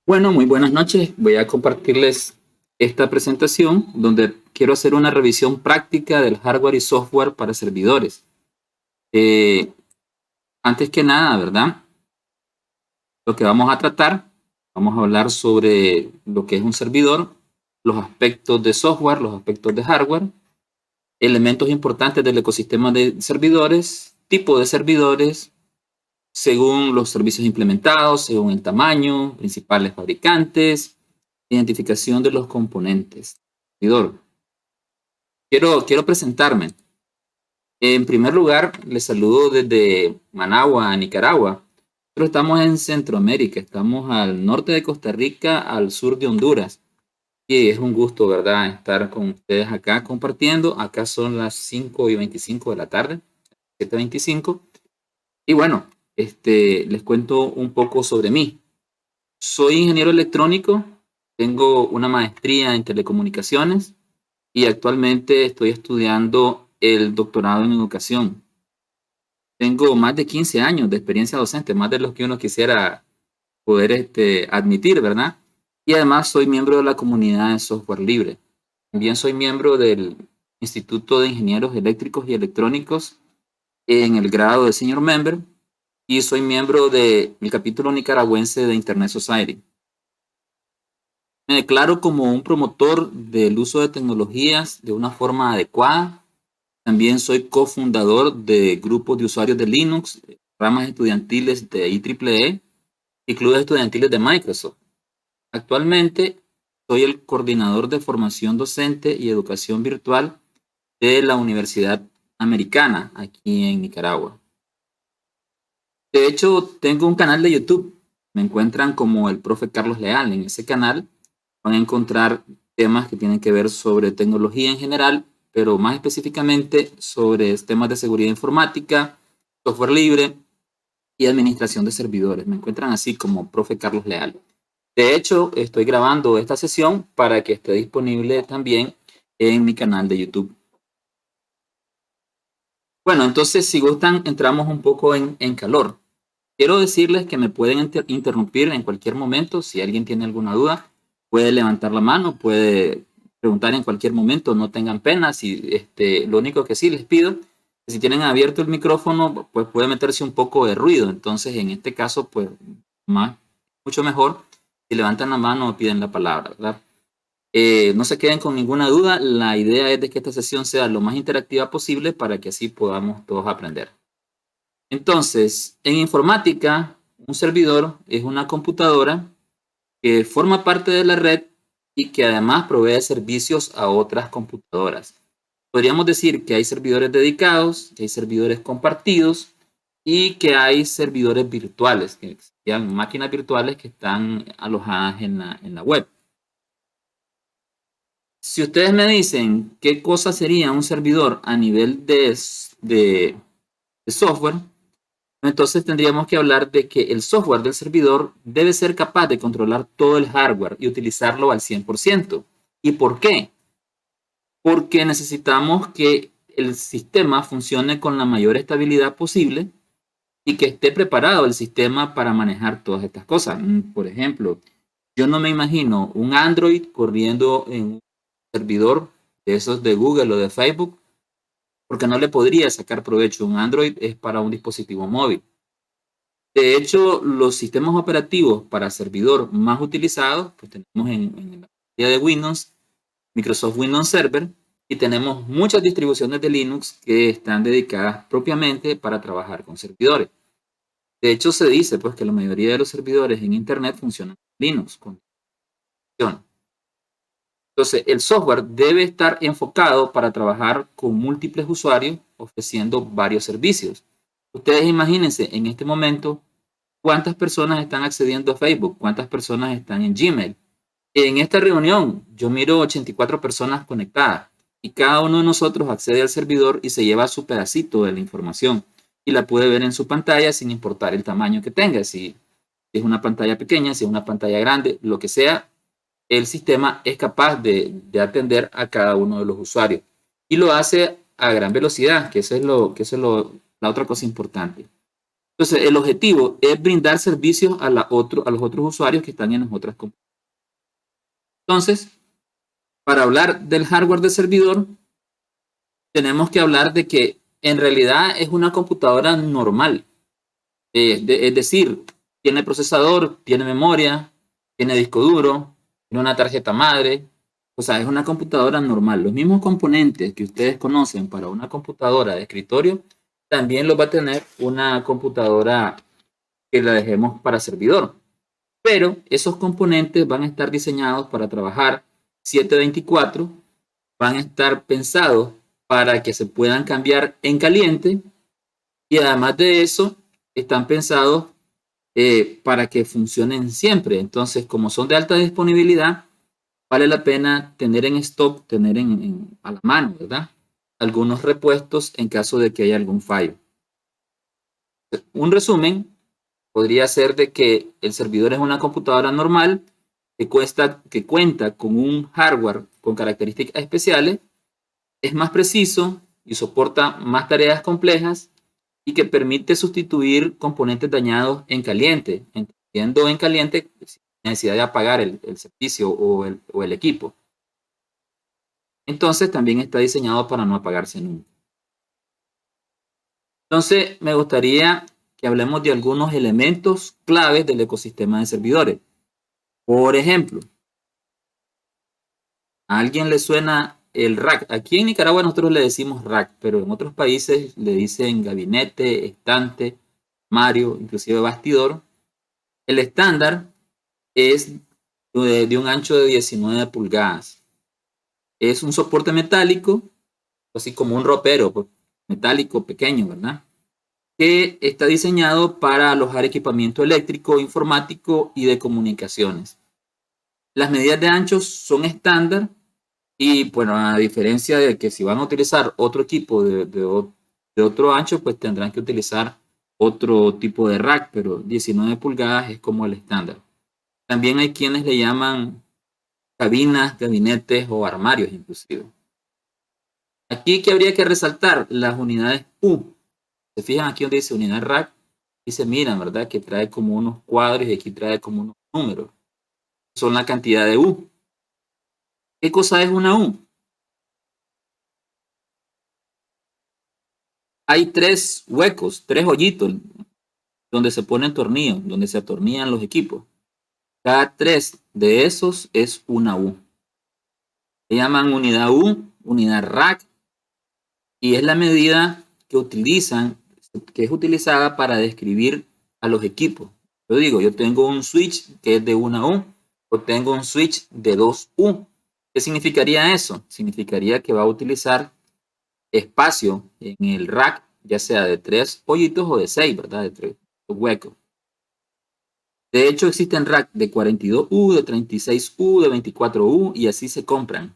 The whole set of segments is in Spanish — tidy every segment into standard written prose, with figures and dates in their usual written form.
Bueno, muy buenas noches. Voy a compartirles esta presentación donde quiero hacer una revisión práctica del hardware y software para servidores. Eh, Antes que nada, ¿verdad? Lo que vamos a hablar sobre lo que es un servidor, los aspectos de software, los aspectos de hardware, elementos importantes del ecosistema de servidores, tipo de servidores, según los servicios implementados, según el tamaño, principales fabricantes, identificación de los componentes. Servidor. Quiero presentarme. En primer lugar, les saludo desde Managua, Nicaragua. Nosotros estamos en Centroamérica, estamos al norte de Costa Rica, al sur de Honduras. Y es un gusto, ¿verdad?, estar con ustedes acá compartiendo. Acá son las 5:25 de la tarde, 7:25. Y bueno, les cuento un poco sobre mí. Soy ingeniero electrónico, tengo una maestría en telecomunicaciones y actualmente estoy estudiando el doctorado en educación. Tengo más de 15 años de experiencia docente, más de los que uno quisiera poder admitir, ¿verdad? Y además soy miembro de la comunidad de software libre. También soy miembro del Instituto de Ingenieros Eléctricos y Electrónicos en el grado de Senior Member y soy miembro del capítulo nicaragüense de Internet Society. Me declaro como un promotor del uso de tecnologías de una forma adecuada. También soy cofundador de grupos de usuarios de Linux, ramas estudiantiles de IEEE y clubes estudiantiles de Microsoft. Actualmente soy el coordinador de formación docente y educación virtual de la Universidad Americana aquí en Nicaragua. De hecho, tengo un canal de YouTube. Me encuentran como el profe Carlos Leal. En ese canal van a encontrar temas que tienen que ver sobre tecnología en general, pero más específicamente sobre temas de seguridad informática, software libre y administración de servidores. Me encuentran así como profe Carlos Leal. De hecho, estoy grabando esta sesión para que esté disponible también en mi canal de YouTube. Bueno, entonces si gustan, entramos un poco en calor. Quiero decirles que me pueden interrumpir en cualquier momento. Si alguien tiene alguna duda, puede levantar la mano, puede preguntar en cualquier momento, no tengan pena. Lo único que sí les pido, que si tienen abierto el micrófono, pues puede meterse un poco de ruido. Entonces, en este caso, pues mucho mejor si levantan la mano o piden la palabra, ¿verdad? No se queden con ninguna duda. La idea es de que esta sesión sea lo más interactiva posible para que así podamos todos aprender. Entonces, en informática, un servidor es una computadora que forma parte de la red y que además provee servicios a otras computadoras. Podríamos decir que hay servidores dedicados, que hay servidores compartidos y que hay servidores virtuales, que serían máquinas virtuales que están alojadas en la web. Si ustedes me dicen qué cosa sería un servidor a nivel de software, entonces tendríamos que hablar de que el software del servidor debe ser capaz de controlar todo el hardware y utilizarlo al 100%. ¿Y por qué? Porque necesitamos que el sistema funcione con la mayor estabilidad posible y que esté preparado el sistema para manejar todas estas cosas. Por ejemplo, yo no me imagino un Android corriendo en un servidor de esos de Google o de Facebook, porque no le podría sacar provecho. Un Android es para un dispositivo móvil. De hecho, los sistemas operativos para servidor más utilizados, pues tenemos en la mayoría de Windows, Microsoft Windows Server, y tenemos muchas distribuciones de Linux que están dedicadas propiamente para trabajar con servidores. De hecho, se dice pues que la mayoría de los servidores en Internet funcionan con Linux. Entonces, el software debe estar enfocado para trabajar con múltiples usuarios ofreciendo varios servicios. Ustedes imagínense en este momento cuántas personas están accediendo a Facebook, cuántas personas están en Gmail. En esta reunión yo miro 84 personas conectadas y cada uno de nosotros accede al servidor y se lleva su pedacito de la información y la puede ver en su pantalla sin importar el tamaño que tenga, si es una pantalla pequeña, si es una pantalla grande, lo que sea, el sistema es capaz de atender a cada uno de los usuarios y lo hace a gran velocidad, que eso es la otra cosa importante. Entonces, el objetivo es brindar servicios a los otros usuarios que están en las otras computadoras. Entonces, para hablar del hardware de servidor, tenemos que hablar de que en realidad es una computadora normal. Es decir, tiene procesador, tiene memoria, tiene disco duro, tiene una tarjeta madre. O sea, es una computadora normal. Los mismos componentes que ustedes conocen para una computadora de escritorio, también los va a tener una computadora que la dejemos para servidor. Pero esos componentes van a estar diseñados para trabajar 724, van a estar pensados para que se puedan cambiar en caliente y además de eso, están pensados para que funcionen siempre. Entonces, como son de alta disponibilidad, vale la pena tener en stock, tener a la mano, ¿verdad? Algunos repuestos en caso de que haya algún fallo. Un resumen podría ser de que el servidor es una computadora normal que cuenta con un hardware con características especiales, es más preciso y soporta más tareas complejas y que permite sustituir componentes dañados en caliente, entendiendo en caliente sin necesidad de apagar el servicio o el equipo. Entonces también está diseñado para no apagarse nunca. Entonces me gustaría que hablemos de algunos elementos claves del ecosistema de servidores. Por ejemplo, ¿a alguien le suena el rack? Aquí en Nicaragua nosotros le decimos rack, pero en otros países le dicen gabinete, estante, armario, inclusive bastidor. El estándar es de un ancho de 19 pulgadas. Es un soporte metálico, así como un ropero pues, metálico pequeño, ¿verdad? Que está diseñado para alojar equipamiento eléctrico, informático y de comunicaciones. Las medidas de anchos son estándar y, bueno, a diferencia de que si van a utilizar otro equipo de otro ancho, pues tendrán que utilizar otro tipo de rack, pero 19 pulgadas es como el estándar. También hay quienes le llaman cabinas, gabinetes o armarios inclusive. Aquí que habría que resaltar las unidades U. Se fijan aquí donde dice unidad rack y se miran, ¿verdad? Que trae como unos cuadros y aquí trae como unos números. Son la cantidad de U. ¿Qué cosa es una U? Hay tres huecos, tres hoyitos donde se ponen tornillos, donde se atornillan los equipos. Cada tres de esos es una U. Se llaman unidad U, unidad rack y es la medida que utilizan, que es utilizada para describir a los equipos. Yo digo, yo tengo un switch que es de una U o tengo un switch de 2U. ¿Qué significaría eso? Significaría que va a utilizar espacio en el rack, ya sea de 3 hoyitos o de 6, ¿verdad? De 3 huecos. De hecho, existen rack de 42U, de 36U, de 24U y así se compran.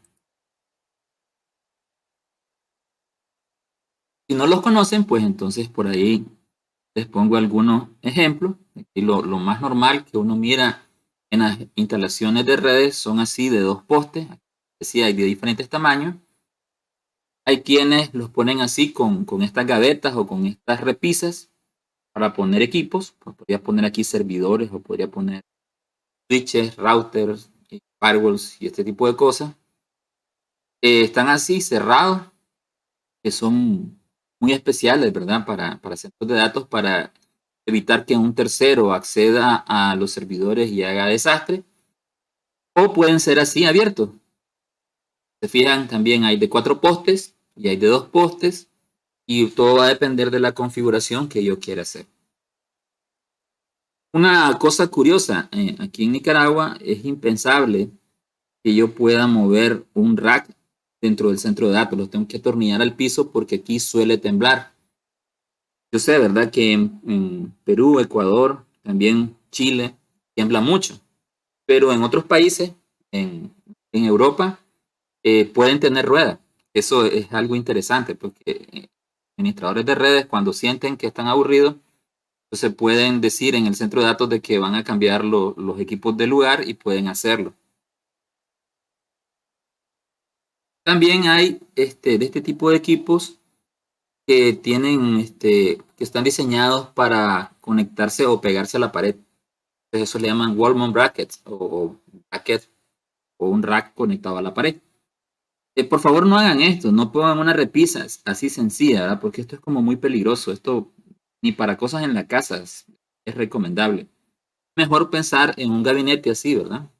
Si no los conocen, pues entonces por ahí les pongo algunos ejemplos. Aquí lo más normal que uno mira en las instalaciones de redes son así de dos postes. Así hay de diferentes tamaños. Hay quienes los ponen así con estas gavetas o con estas repisas para poner equipos. Pues podría poner aquí servidores o podría poner switches, routers, firewalls y este tipo de cosas. Están así cerrados, que son muy especiales, ¿verdad? Para centros de datos, para evitar que un tercero acceda a los servidores y haga desastre. O pueden ser así abiertos. Se fijan, también hay de 4 postes y hay de 2 postes y todo va a depender de la configuración que yo quiera hacer. Una cosa curiosa, aquí en Nicaragua es impensable que yo pueda mover un rack dentro del centro de datos. Lo tengo que atornillar al piso porque aquí suele temblar. Yo sé, ¿verdad? Que en Perú, Ecuador, también Chile, tiembla mucho. Pero en otros países, en Europa, pueden tener ruedas. Eso es algo interesante porque administradores de redes, cuando sienten que están aburridos, entonces pueden decir en el centro de datos de que van a cambiar los equipos de lugar y pueden hacerlo. También hay de este tipo de equipos que tienen, que están diseñados para conectarse o pegarse a la pared. Entonces eso le llaman wall mount brackets o bracket o un rack conectado a la pared. Por favor no hagan esto, no pongan una repisa así sencilla, ¿verdad? Porque esto es como muy peligroso. Esto ni para cosas en la casa es recomendable. Mejor pensar en un gabinete así, ¿verdad?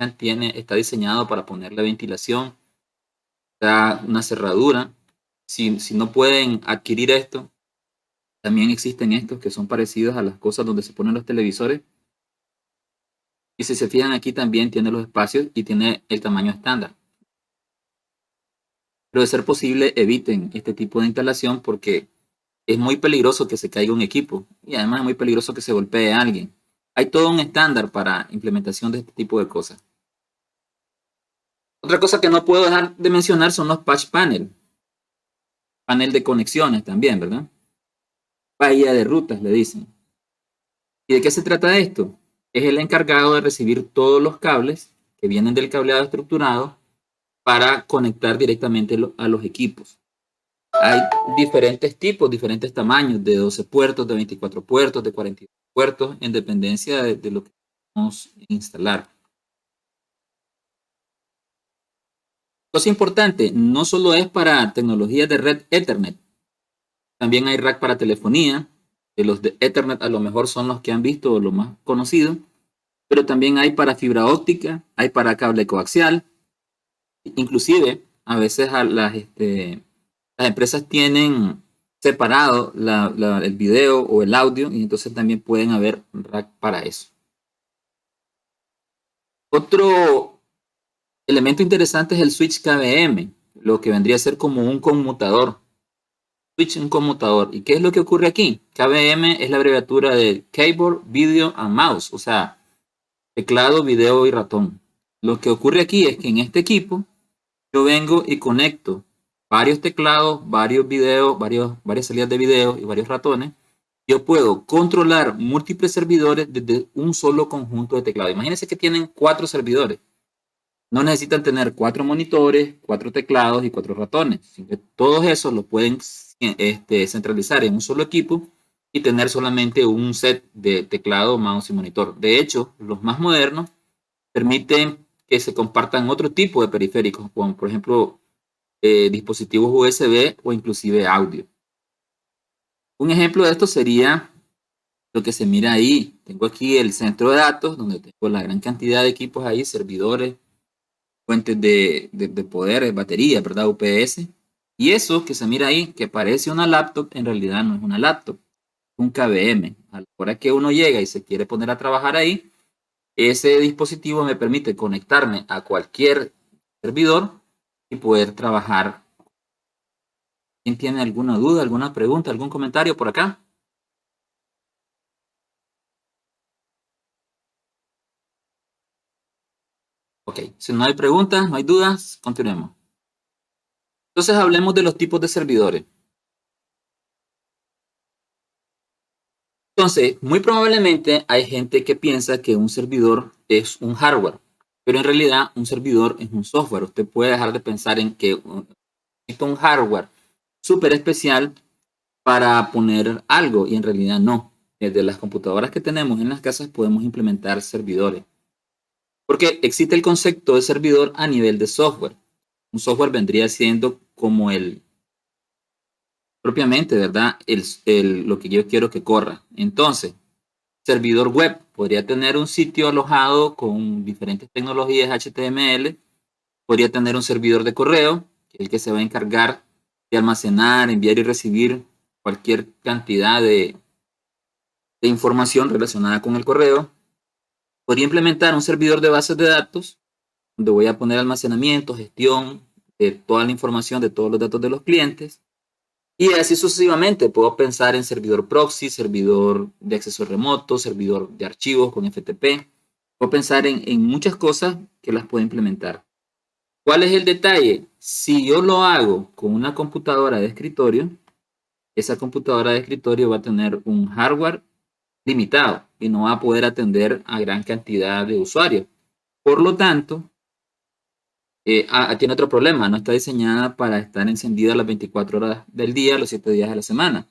Está diseñado para ponerle ventilación, da una cerradura. Si no pueden adquirir esto, también existen estos que son parecidos a las cosas donde se ponen los televisores. Y si se fijan aquí también tiene los espacios y tiene el tamaño estándar. Pero de ser posible, eviten este tipo de instalación porque es muy peligroso que se caiga un equipo y además es muy peligroso que se golpee a alguien. Hay todo un estándar para implementación de este tipo de cosas. Otra cosa que no puedo dejar de mencionar son los patch panel de conexiones también, ¿verdad? Bahía de rutas, le dicen. ¿Y de qué se trata esto? Es el encargado de recibir todos los cables que vienen del cableado estructurado para conectar directamente a los equipos. Hay diferentes tipos, diferentes tamaños, de 12 puertos, de 24 puertos, de 42 puertos, en dependencia de lo que vamos a instalar. Cosa importante, no solo es para tecnologías de red Ethernet, también hay rack para telefonía, que los de Ethernet a lo mejor son los que han visto o los más conocidos, pero también hay para fibra óptica, hay para cable coaxial, inclusive a veces las empresas tienen separado el video o el audio y entonces también pueden haber rack para eso. Otro elemento interesante es el switch KVM, lo que vendría a ser como un conmutador. Switch, un conmutador. ¿Y qué es lo que ocurre aquí? KVM es la abreviatura de Keyboard, Video and Mouse, o sea, teclado, video y ratón. Lo que ocurre aquí es que en este equipo yo vengo y conecto varios teclados, varios videos, varias salidas de video y varios ratones. Yo puedo controlar múltiples servidores desde un solo conjunto de teclados. Imagínense que tienen 4 servidores. No necesitan tener 4 monitores, 4 teclados y 4 ratones. Sino que todos esos los pueden centralizar en un solo equipo y tener solamente un set de teclado, mouse y monitor. De hecho, los más modernos permiten que se compartan otro tipo de periféricos, como por ejemplo dispositivos USB o inclusive audio. Un ejemplo de esto sería lo que se mira ahí. Tengo aquí el centro de datos, donde tengo la gran cantidad de equipos ahí, servidores, fuentes de poder, batería, ¿verdad? UPS. Y eso que se mira ahí, que parece una laptop, en realidad no es una laptop, es un KVM. A la hora que uno llega y se quiere poner a trabajar ahí, ese dispositivo me permite conectarme a cualquier servidor y poder trabajar. ¿Quién tiene alguna duda, alguna pregunta, algún comentario por acá? Ok, si no hay preguntas, no hay dudas, continuemos. Entonces hablemos de los tipos de servidores. Entonces, muy probablemente hay gente que piensa que un servidor es un hardware, pero en realidad un servidor es un software. Usted puede dejar de pensar en que necesito un hardware súper especial para poner algo y en realidad no. Desde las computadoras que tenemos en las casas podemos implementar servidores. Porque existe el concepto de servidor a nivel de software. Un software vendría siendo como propiamente, ¿verdad? Lo que yo quiero que corra. Entonces, servidor web podría tener un sitio alojado con diferentes tecnologías HTML. Podría tener un servidor de correo, que es el que se va a encargar de almacenar, enviar y recibir cualquier cantidad de información relacionada con el correo. Podría implementar un servidor de bases de datos, donde voy a poner almacenamiento, gestión de toda la información de todos los datos de los clientes. Y así sucesivamente, puedo pensar en servidor proxy, servidor de acceso remoto, servidor de archivos con FTP. Puedo pensar en muchas cosas que las puedo implementar. ¿Cuál es el detalle? Si yo lo hago con una computadora de escritorio, esa computadora de escritorio va a tener un hardware limitado y no va a poder atender a gran cantidad de usuarios. Por lo tanto, tiene otro problema, no está diseñada para estar encendida las 24 horas del día, los 7 días de la semana.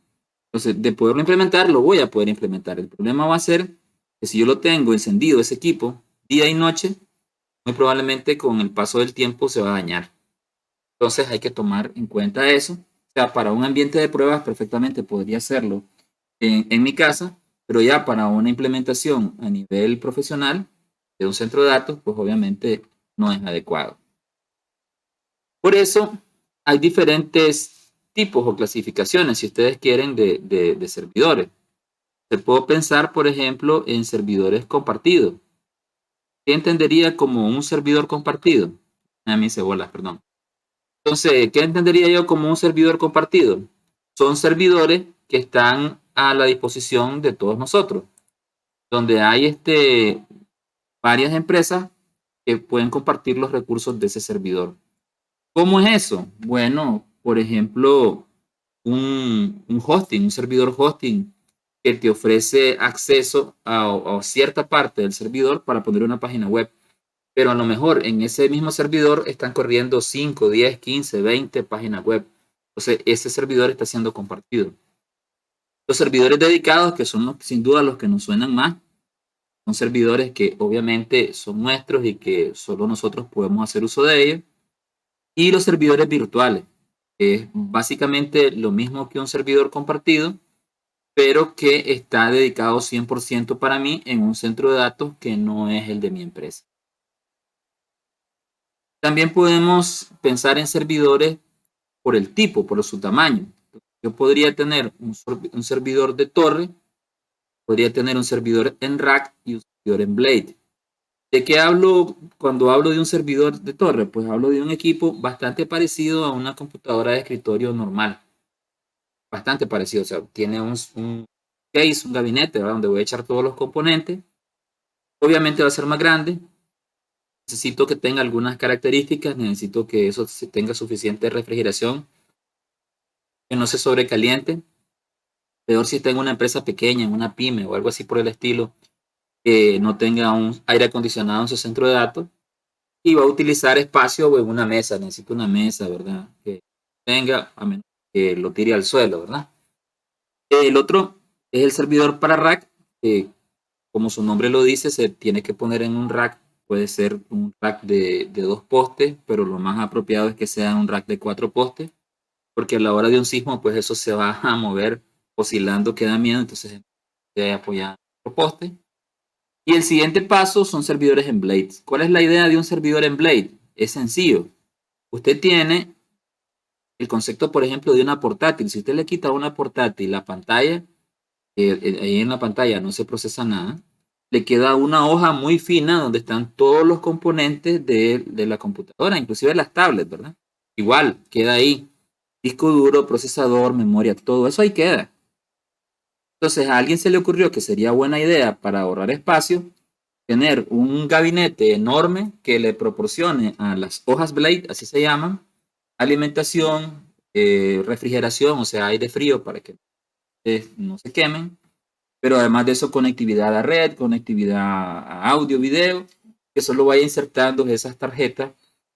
Entonces, de poderlo implementar, lo voy a poder implementar. El problema va a ser que si yo lo tengo encendido ese equipo día y noche, muy probablemente con el paso del tiempo se va a dañar. Entonces hay que tomar en cuenta eso. O sea, para un ambiente de pruebas perfectamente podría hacerlo en mi casa, pero ya para una implementación a nivel profesional de un centro de datos, pues obviamente no es adecuado. Por eso hay diferentes tipos o clasificaciones, si ustedes quieren, de servidores. Se puede pensar, por ejemplo, en servidores compartidos. ¿Qué entendería como un servidor compartido? A mí se bolas, perdón. Entonces, ¿qué entendería yo como un servidor compartido? Son servidores que están a la disposición de todos nosotros, donde hay varias empresas que pueden compartir los recursos de ese servidor. ¿Cómo es eso? Bueno, por ejemplo, un hosting, un servidor hosting que te ofrece acceso a cierta parte del servidor para poner una página web. Pero a lo mejor en ese mismo servidor están corriendo 5, 10, 15, 20 páginas web. Entonces, ese servidor está siendo compartido. Los servidores dedicados, que son sin duda los que nos suenan más, son servidores que obviamente son nuestros y que solo nosotros podemos hacer uso de ellos. Y los servidores virtuales, que es básicamente lo mismo que un servidor compartido, pero que está dedicado 100% para mí en un centro de datos que no es el de mi empresa. También podemos pensar en servidores por el tipo, por su tamaño. Yo podría tener un servidor de torre, podría tener un servidor en rack y un servidor en blade. ¿De qué hablo cuando hablo de un servidor de torre? Pues hablo de un equipo bastante parecido a una computadora de escritorio normal. Bastante parecido, o sea, tiene un case, un gabinete, ¿verdad? Donde voy a echar todos los componentes. Obviamente va a ser más grande. Necesito que tenga algunas características, necesito que eso tenga suficiente refrigeración, que no se sobrecaliente. Peor si tengo una empresa pequeña, en una pyme o algo así por el estilo, que no tenga un aire acondicionado en su centro de datos y va a utilizar espacio en una mesa. Necesito una mesa, ¿verdad? Que tenga, a menos que lo tire al suelo, ¿verdad? El otro es el servidor para rack, que como su nombre lo dice, se tiene que poner en un rack. Puede ser un rack de 2 postes, pero lo más apropiado es que sea un rack de 4 postes, porque a la hora de un sismo, pues eso se va a mover oscilando, que da miedo, entonces se apoya otro poste. Y el siguiente paso son servidores en Blade. ¿Cuál es la idea de un servidor en Blade? Es sencillo. Usted tiene el concepto, por ejemplo, de una portátil. Si usted le quita a una portátil la pantalla, ahí en la pantalla no se procesa nada, le queda una hoja muy fina donde están todos los componentes de la computadora, inclusive las tablets, ¿verdad? Igual, queda ahí. Disco duro, procesador, memoria, todo eso ahí queda. Entonces a alguien se le ocurrió que sería buena idea para ahorrar espacio tener un gabinete enorme que le proporcione a las hojas Blade, así se llaman, alimentación, refrigeración, o sea, aire frío para que no se quemen, pero además de eso conectividad a red, conectividad a audio, video, que solo vaya insertando esas tarjetas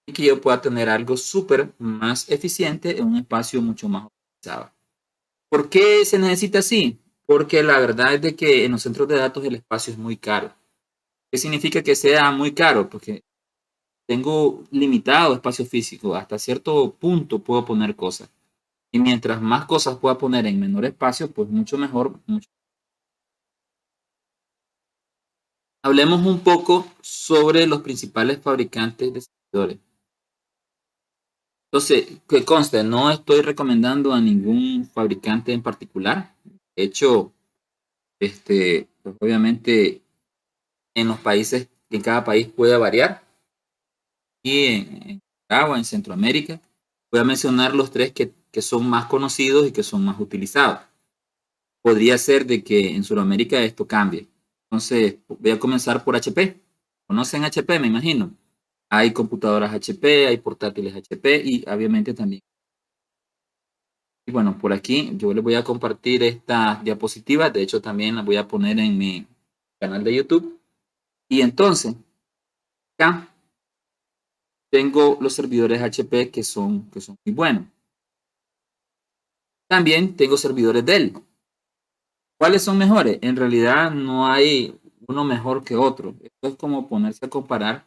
y que yo pueda tener algo súper más eficiente en un espacio mucho más optimizado. ¿Por qué se necesita así? Porque la verdad es de que en los centros de datos el espacio es muy caro. ¿Qué significa que sea muy caro? Porque tengo limitado espacio físico. Hasta cierto punto puedo poner cosas. Y mientras más cosas pueda poner en menor espacio, pues mucho mejor. Hablemos un poco sobre los principales fabricantes de servidores. Entonces, que conste, no estoy recomendando a ningún fabricante en particular. De hecho, pues obviamente en los países, en cada país puede variar. Y en Nicaragua, en Centroamérica, voy a mencionar los tres que son más conocidos y que son más utilizados. Podría ser de que en Sudamérica esto cambie. Entonces, voy a comenzar por HP. ¿Conocen HP? Me imagino. Hay computadoras HP, hay portátiles HP y obviamente también. Y bueno, por aquí yo les voy a compartir estas diapositivas. De hecho, también las voy a poner en mi canal de YouTube. Y entonces, acá tengo los servidores HP que son muy buenos. También tengo servidores Dell. ¿Cuáles son mejores? En realidad no hay uno mejor que otro. Esto es como ponerse a comparar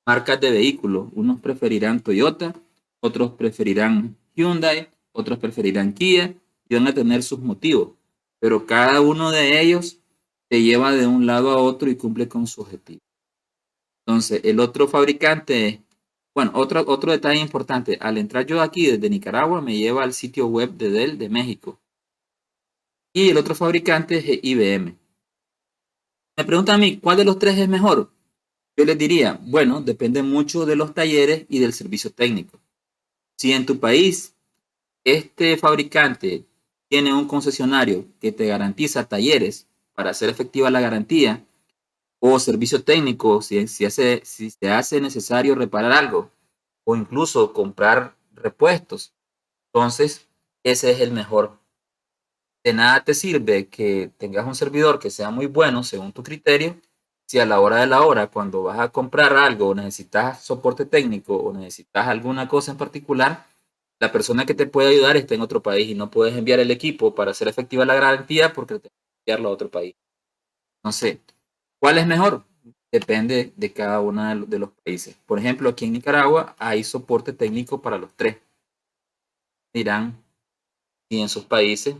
marcas de vehículos. Unos preferirán Toyota, otros preferirán Hyundai, otros preferirán Kia y van a tener sus motivos. Pero cada uno de ellos te lleva de un lado a otro y cumple con su objetivo. Entonces, el otro fabricante, bueno, otro detalle importante, al entrar yo aquí desde Nicaragua me lleva al sitio web de Dell de México. Y el otro fabricante es IBM. Me preguntan a mí, ¿cuál de los tres es mejor? Yo les diría, bueno, depende mucho de los talleres y del servicio técnico. Si en tu país este fabricante tiene un concesionario que te garantiza talleres para hacer efectiva la garantía o servicio técnico, si se hace necesario reparar algo o incluso comprar repuestos, entonces ese es el mejor. De nada te sirve que tengas un servidor que sea muy bueno según tu criterio, si a la hora de la hora, cuando vas a comprar algo o necesitas soporte técnico o necesitas alguna cosa en particular, la persona que te puede ayudar está en otro país y no puedes enviar el equipo para hacer efectiva la garantía porque te tienes que enviarlo a otro país. Entonces, ¿cuál es mejor? Depende de cada uno de los países. Por ejemplo, aquí en Nicaragua hay soporte técnico para los tres. Dirán si en sus países,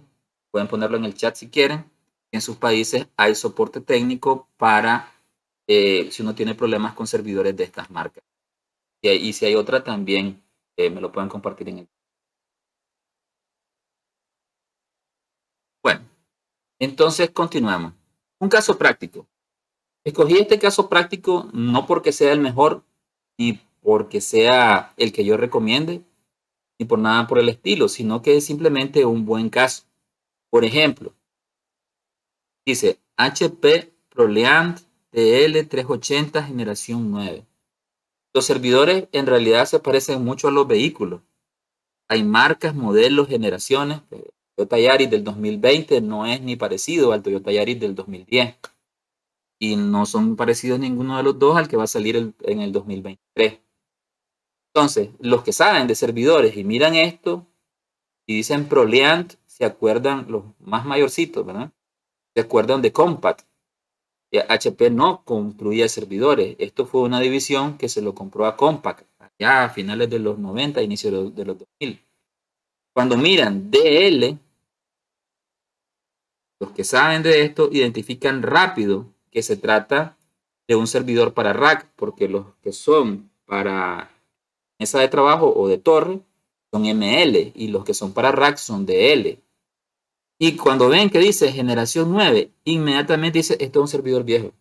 pueden ponerlo en el chat si quieren, en sus países hay soporte técnico para si uno tiene problemas con servidores de estas marcas. Y si hay otra también me lo pueden compartir en el. Bueno, entonces continuamos. Un caso práctico. Escogí este caso práctico no porque sea el mejor, ni porque sea el que yo recomiende, ni por nada por el estilo, sino que es simplemente un buen caso. Por ejemplo, dice HP ProLiant TL380 generación 9. Los servidores en realidad se parecen mucho a los vehículos. Hay marcas, modelos, generaciones. El Toyota Yaris del 2020 no es ni parecido al Toyota Yaris del 2010. Y no son parecidos ninguno de los dos al que va a salir en el 2023. Entonces, los que saben de servidores y miran esto y dicen ProLiant, se acuerdan, los más mayorcitos, ¿verdad? Se acuerdan de Compaq. HP no construía servidores. Esto fue una división que se lo compró a Compaq ya a finales de los 90, inicio de los 2000. Cuando miran DL, los que saben de esto identifican rápido que se trata de un servidor para rack, porque los que son para mesa de trabajo o de torre son ML y los que son para rack son DL. Y cuando ven que dice generación 9, inmediatamente dice esto es un servidor viejo.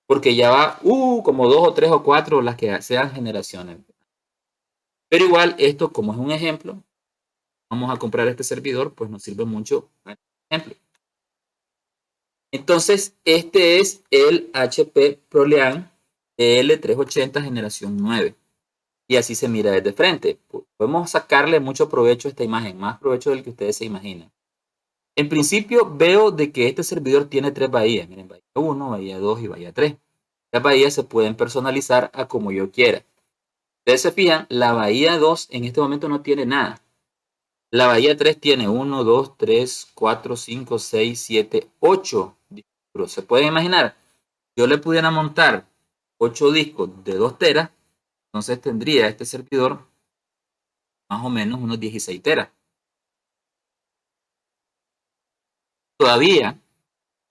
Porque ya va como 2 o 3 o 4 las que sean generaciones. Pero igual esto como es un ejemplo, vamos a comprar este servidor, pues nos sirve mucho como ejemplo. Entonces, este es el HP ProLiant TL380 generación 9. Y así se mira desde frente. Podemos sacarle mucho provecho a esta imagen, más provecho del que ustedes se imaginan. En principio veo de que este servidor tiene 3 bahías. Miren, bahía 1, bahía 2 y bahía 3. Las bahías se pueden personalizar a como yo quiera. Ustedes se fijan, la bahía 2 en este momento no tiene nada. La bahía 3 tiene 1, 2, 3, 4, 5, 6, 7, 8 discos. Se pueden imaginar, yo le pudiera montar 8 discos de 2 teras, entonces tendría este servidor más o menos unos 16 teras. Todavía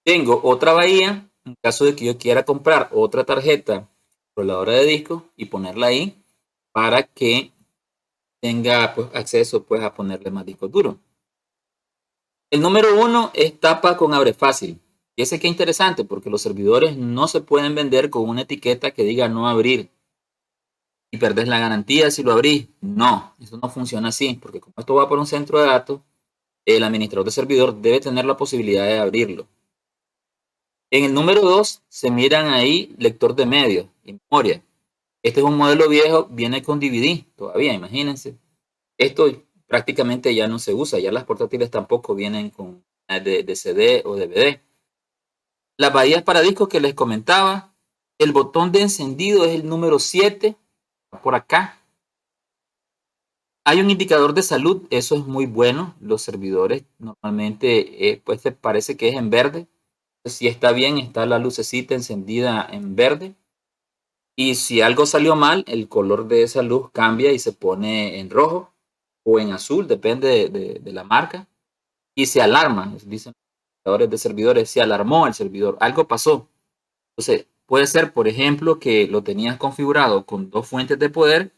tengo otra bahía en caso de que yo quiera comprar otra tarjeta controladora de discos y ponerla ahí para que tenga pues, acceso pues, a ponerle más discos duros. El número 1 es tapa con abre fácil. Y ese que es interesante porque los servidores no se pueden vender con una etiqueta que diga no abrir. Y perdés la garantía si lo abrís. No, eso no funciona así, porque como esto va por un centro de datos, el administrador de servidor debe tener la posibilidad de abrirlo. En el número 2 se miran ahí lector de medios y memoria. Este es un modelo viejo, viene con DVD todavía, imagínense. Esto prácticamente ya no se usa, ya las portátiles tampoco vienen con de CD o DVD. Las bahías para discos que les comentaba, el botón de encendido es el número 7, por acá. Hay un indicador de salud, eso es muy bueno. Los servidores normalmente pues te parece que es en verde. Si está bien, está la lucecita encendida en verde. Y si algo salió mal, el color de esa luz cambia y se pone en rojo o en azul, depende de la marca. Y se alarma, dicen los indicadores de servidores, se alarmó el servidor, algo pasó. Entonces, puede ser, por ejemplo, que lo tenías configurado con dos fuentes de poder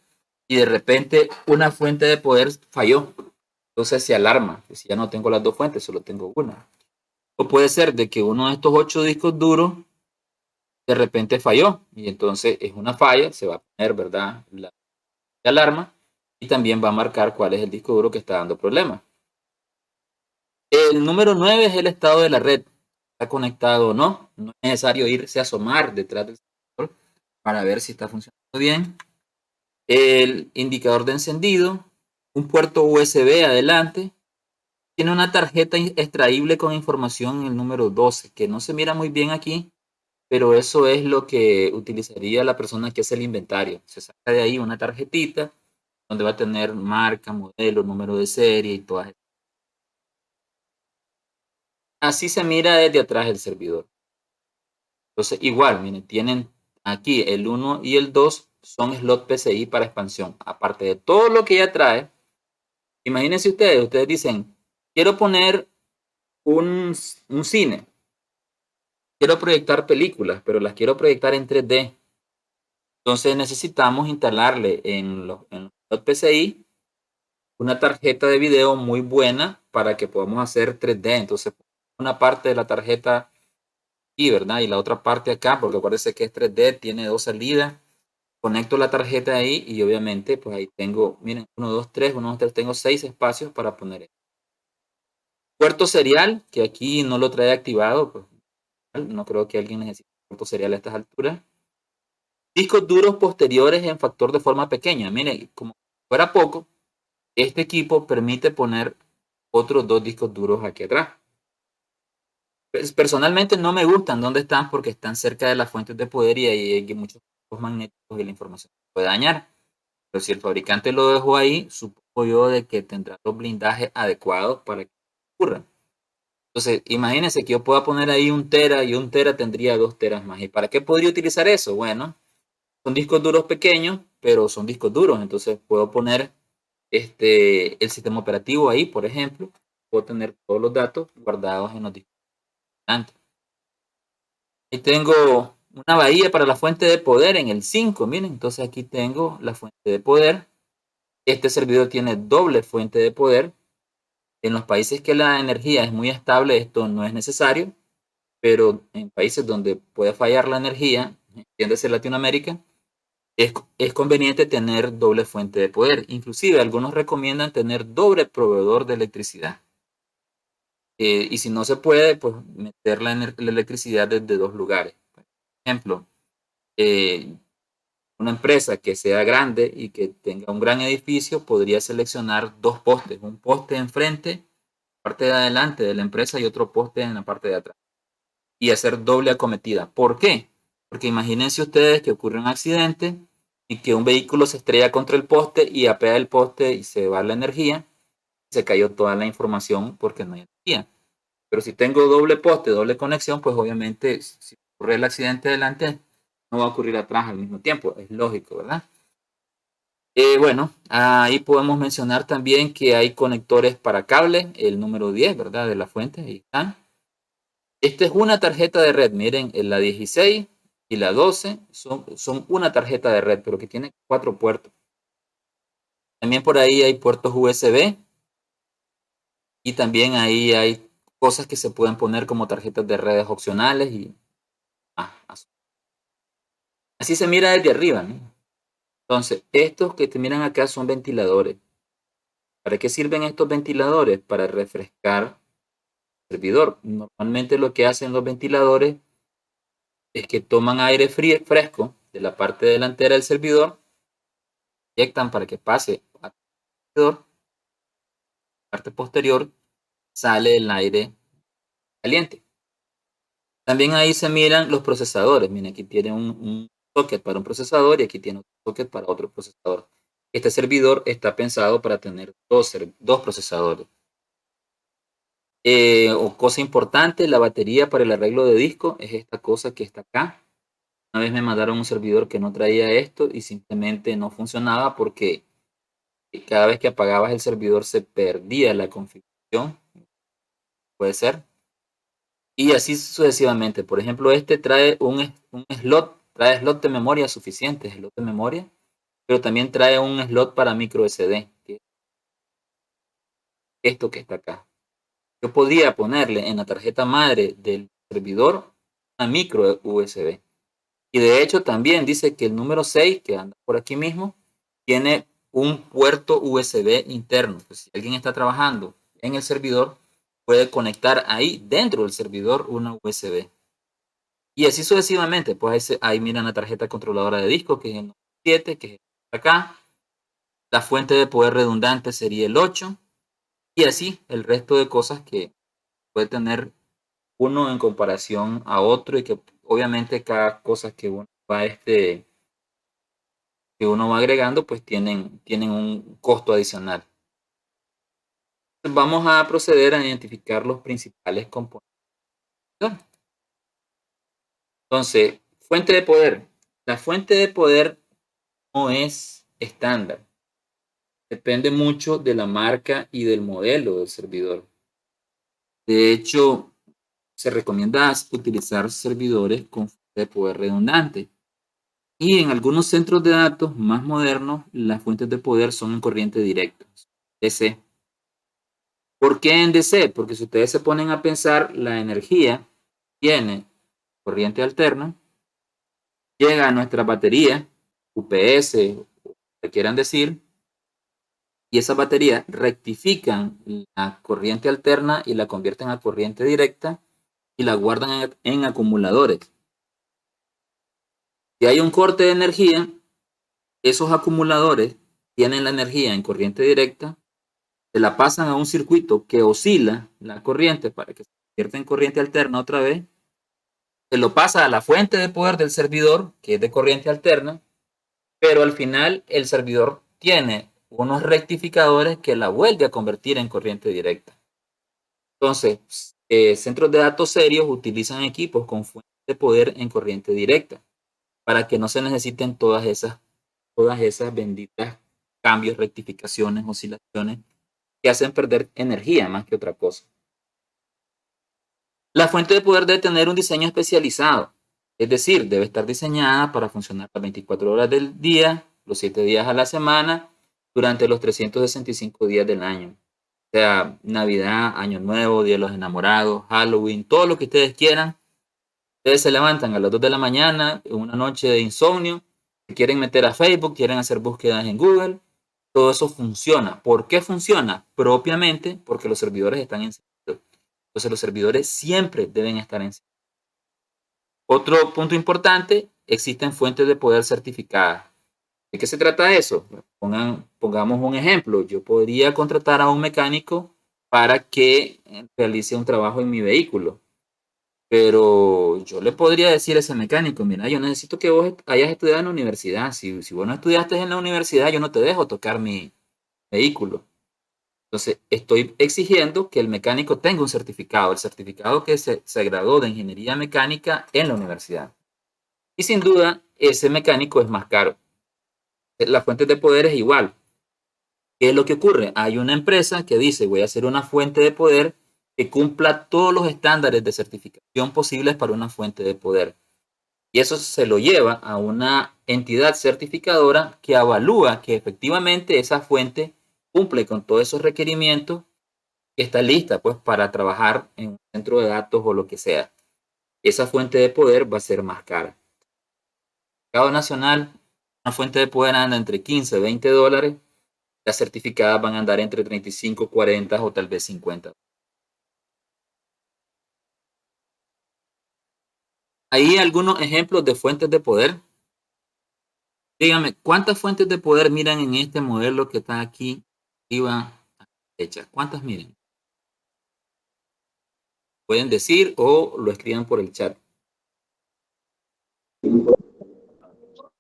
y de repente una fuente de poder falló. Entonces se alarma, que si ya no tengo las dos fuentes, solo tengo una. O puede ser de que uno de estos 8 discos duros de repente falló y entonces es una falla, se va a poner, ¿verdad? La alarma y también va a marcar cuál es el disco duro que está dando problemas. El número 9 es el estado de la red. ¿Está conectado o no? No es necesario irse a asomar detrás del servidor para ver si está funcionando bien. El indicador de encendido, un puerto USB adelante, tiene una tarjeta extraíble con información en el número 12, que no se mira muy bien aquí, pero eso es lo que utilizaría la persona que hace el inventario. Se saca de ahí una tarjetita donde va a tener marca, modelo, número de serie y todas. Así se mira desde atrás el servidor. Entonces, igual, miren, tienen aquí el 1 y el 2 son slot PCI para expansión. Aparte de todo lo que ya trae, imagínense ustedes dicen, quiero poner un cine, quiero proyectar películas, pero las quiero proyectar en 3D. Entonces necesitamos instalarle en los slot PCI una tarjeta de video muy buena para que podamos hacer 3D. Entonces, una parte de la tarjeta aquí, ¿verdad? Y la otra parte acá, porque acuérdense que es 3D, tiene dos salidas. Conecto la tarjeta ahí y obviamente, pues ahí tengo, miren, 1, 2, 3, 1, 2, 3, tengo 6 espacios para poner esto. Puerto serial, que aquí no lo trae activado, pues no creo que alguien necesite puerto serial a estas alturas. Discos duros posteriores en factor de forma pequeña. Miren, como fuera poco, este equipo permite poner otros dos discos duros aquí atrás. Personalmente no me gustan dónde están porque están cerca de las fuentes de poder y ahí hay muchos campos magnéticos y la información se puede dañar. Pero si el fabricante lo dejó ahí, supongo yo de que tendrá los blindajes adecuados para que ocurra. Entonces, imagínense que yo pueda poner ahí 1 tera y 1 tera tendría 2 teras más. ¿Y para qué podría utilizar eso? Bueno, son discos duros pequeños, pero son discos duros. Entonces puedo poner el sistema operativo ahí, por ejemplo. Puedo tener todos los datos guardados en los discos. Y tengo una bahía para la fuente de poder en el 5. Miren, entonces aquí tengo la fuente de poder. Este servidor tiene doble fuente de poder. En los países que la energía es muy estable, esto no es necesario, pero en países donde puede fallar la energía, entiéndase Latinoamérica, es conveniente tener doble fuente de poder. Inclusive algunos recomiendan tener doble proveedor de electricidad. Y si no se puede, pues meter la electricidad desde dos lugares. Por ejemplo, una empresa que sea grande y que tenga un gran edificio podría seleccionar dos postes, un poste enfrente, parte de adelante de la empresa y otro poste en la parte de atrás y hacer doble acometida. ¿Por qué? Porque imagínense ustedes que ocurre un accidente y que un vehículo se estrella contra el poste y apea el poste y se va la energía, se cayó toda la información porque no hay energía. Pero si tengo doble poste, doble conexión, pues obviamente si ocurre el accidente adelante, no va a ocurrir atrás al mismo tiempo. Es lógico, ¿verdad? Bueno, ahí podemos mencionar también que hay conectores para cable, el número 10, ¿verdad? De la fuente, ahí están. Esta es una tarjeta de red, miren, la 16 y la 12 son una tarjeta de red, pero que tiene 4 puertos. También por ahí hay puertos USB y también ahí hay cosas que se pueden poner como tarjetas de redes opcionales y así se mira desde arriba, ¿no? Entonces, estos que te miran acá son ventiladores. ¿Para qué sirven estos ventiladores? Para refrescar el servidor. Normalmente lo que hacen los ventiladores es que toman aire fresco de la parte delantera del servidor, inyectan para que pase al servidor, la parte posterior sale el aire caliente. También ahí se miran los procesadores. Miren, aquí tiene un socket para un procesador y aquí tiene otro socket para otro procesador. Este servidor está pensado para tener dos procesadores. O cosa importante, la batería para el arreglo de disco es esta cosa que está acá. Una vez me mandaron un servidor que no traía esto y simplemente no funcionaba porque cada vez que apagabas el servidor se perdía la configuración. Puede ser. Y así sucesivamente. Por ejemplo, este trae un slot, trae slot de memoria suficiente, slot de memoria, pero también trae un slot para micro SD, que es esto que está acá. Yo podría ponerle en la tarjeta madre del servidor una micro USB. Y de hecho también dice que el número 6, que anda por aquí mismo, tiene un puerto USB interno. Pues si alguien está trabajando en el servidor, puede conectar ahí dentro del servidor una USB. Y así sucesivamente, pues ahí miran la tarjeta controladora de disco, que es el 7, que es acá. La fuente de poder redundante sería el 8. Y así el resto de cosas que puede tener uno en comparación a otro y que obviamente cada cosa que uno va, que uno va agregando, pues tienen un costo adicional. Vamos a proceder a identificar los principales componentes. Entonces, fuente de poder. La fuente de poder no es estándar. Depende mucho de la marca y del modelo del servidor. De hecho, se recomienda utilizar servidores con fuente de poder redundante. Y en algunos centros de datos más modernos, las fuentes de poder son en corriente directa, DC. ¿Por qué en DC? Porque si ustedes se ponen a pensar, la energía tiene corriente alterna, llega a nuestra batería, UPS, o que quieran decir, y esas baterías rectifican la corriente alterna y la convierten a corriente directa y la guardan en acumuladores. Si hay un corte de energía, esos acumuladores tienen la energía en corriente directa, se la pasan a un circuito que oscila la corriente para que se convierta en corriente alterna otra vez, se lo pasa a la fuente de poder del servidor, que es de corriente alterna, pero al final el servidor tiene unos rectificadores que la vuelve a convertir en corriente directa. Entonces, centros de datos serios utilizan equipos con fuente de poder en corriente directa para que no se necesiten todas esas benditas cambios, rectificaciones, oscilaciones que hacen perder energía más que otra cosa. La fuente de poder debe tener un diseño especializado, es decir, debe estar diseñada para funcionar las 24 horas del día, los 7 días a la semana, durante los 365 días del año. O sea, Navidad, Año Nuevo, Día de los Enamorados, Halloween, todo lo que ustedes quieran. Ustedes se levantan a las 2 de la mañana, en una noche de insomnio, quieren meter a Facebook, quieren hacer búsquedas en Google, todo eso funciona. ¿Por qué funciona? Propiamente porque los servidores están encendidos. Entonces los servidores siempre deben estar encendidos. Otro punto importante, existen fuentes de poder certificadas. ¿De qué se trata eso? Pongamos un ejemplo. Yo podría contratar a un mecánico para que realice un trabajo en mi vehículo. Pero yo le podría decir a ese mecánico, mira, yo necesito que vos hayas estudiado en la universidad. Si vos no estudiaste en la universidad, yo no te dejo tocar mi vehículo. Entonces, estoy exigiendo que el mecánico tenga un certificado, el certificado que se graduó de ingeniería mecánica en la universidad. Y sin duda, ese mecánico es más caro. La fuente de poder es igual. ¿Qué es lo que ocurre? Hay una empresa que dice, voy a hacer una fuente de poder que cumpla todos los estándares de certificación posibles para una fuente de poder. Y eso se lo lleva a una entidad certificadora que evalúa que efectivamente esa fuente cumple con todos esos requerimientos y está lista pues para trabajar en un centro de datos o lo que sea. Esa fuente de poder va a ser más cara. En el mercado nacional, una fuente de poder anda entre 15 y 20 dólares. Las certificadas van a andar entre 35, 40 o tal vez 50. Hay algunos ejemplos de fuentes de poder. Dígame, ¿cuántas fuentes de poder miran en este modelo que está aquí arriba a la derecha? ¿Cuántas miren? Pueden decir o lo escriban por el chat.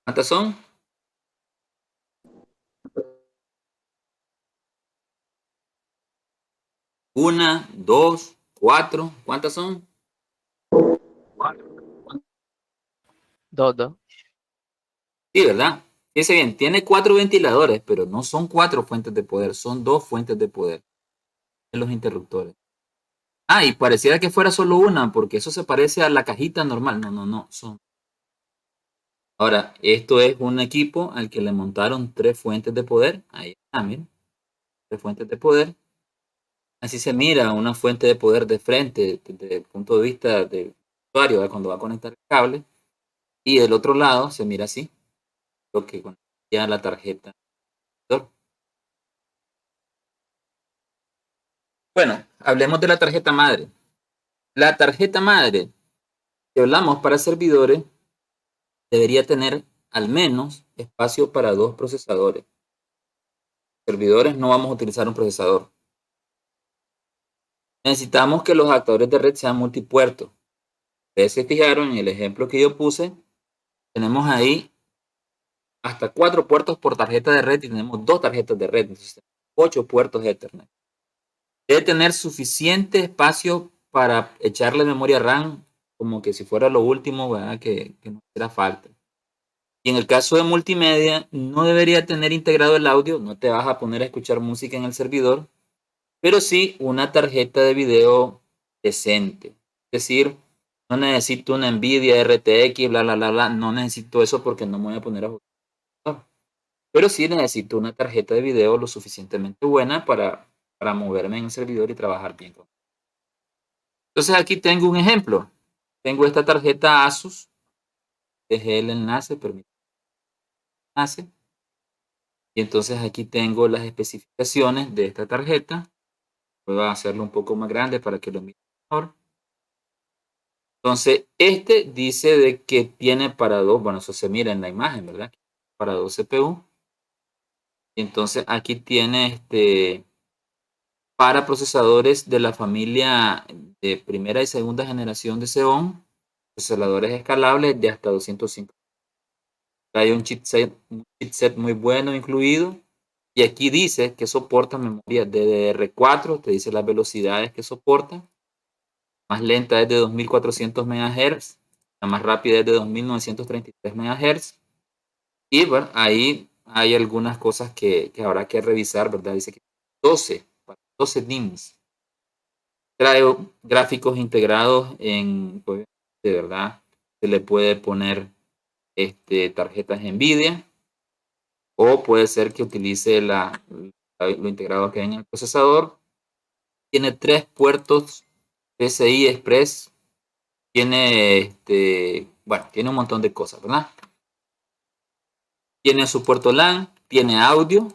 ¿Cuántas son? Una, dos, cuatro. ¿Cuántas son? Dos. Sí, ¿verdad? Fíjense bien, tiene 4 ventiladores, pero no son 4 fuentes de poder, son 2 fuentes de poder en los interruptores. Ah, y pareciera que fuera solo una, porque eso se parece a la cajita normal. No, no, no. Ahora, esto es un equipo al que le montaron 3 fuentes de poder. Ahí está, miren, 3 fuentes de poder. Así se mira una fuente de poder de frente, desde el punto de vista del usuario, ¿verdad? Cuando va a conectar el cable. Y del otro lado se mira así, lo que conecta la tarjeta. Bueno, hablemos de la tarjeta madre. La tarjeta madre que hablamos para servidores debería tener al menos espacio para 2 procesadores. Servidores no vamos a utilizar un procesador. Necesitamos que los adaptadores de red sean multipuertos. Ustedes se fijaron en el ejemplo que yo puse. Tenemos ahí hasta 4 puertos por tarjeta de red y tenemos 2 tarjetas de red. Entonces, 8 puertos Ethernet. Debe tener suficiente espacio para echarle memoria RAM como que si fuera lo último, ¿verdad? Que no hiciera falta. Y en el caso de multimedia, no debería tener integrado el audio, no te vas a poner a escuchar música en el servidor, pero sí una tarjeta de video decente. Es decir, no necesito una Nvidia RTX, bla, bla, bla, bla, no necesito eso porque no me voy a poner a jugar. Pero sí necesito una tarjeta de video lo suficientemente buena para moverme en el servidor y trabajar bien. Entonces aquí tengo un ejemplo. Tengo esta tarjeta Asus, dejé el enlace, permítame el enlace. Y entonces aquí tengo las especificaciones de esta tarjeta. Voy a hacerlo un poco más grande para que lo miren mejor. Entonces, este dice de que tiene para dos, bueno, eso se mira en la imagen, ¿verdad? Para 2 CPU. Y entonces aquí tiene para procesadores de la familia de primera y segunda generación de Xeon, procesadores escalables de hasta 205. Trae un chipset muy bueno incluido. Y aquí dice que soporta memoria DDR4, te dice las velocidades que soporta. Más lenta es de 2400 MHz, la más rápida es de 2933 MHz. Y bueno, ahí hay algunas cosas que habrá que revisar, ¿verdad? Dice que 12 DIMMs. Trae gráficos integrados pues, de verdad, se le puede poner tarjetas NVIDIA o puede ser que utilice lo integrado que hay en el procesador. Tiene 3 puertos PCI Express, tiene bueno, tiene un montón de cosas, ¿verdad? Tiene su puerto LAN, tiene audio,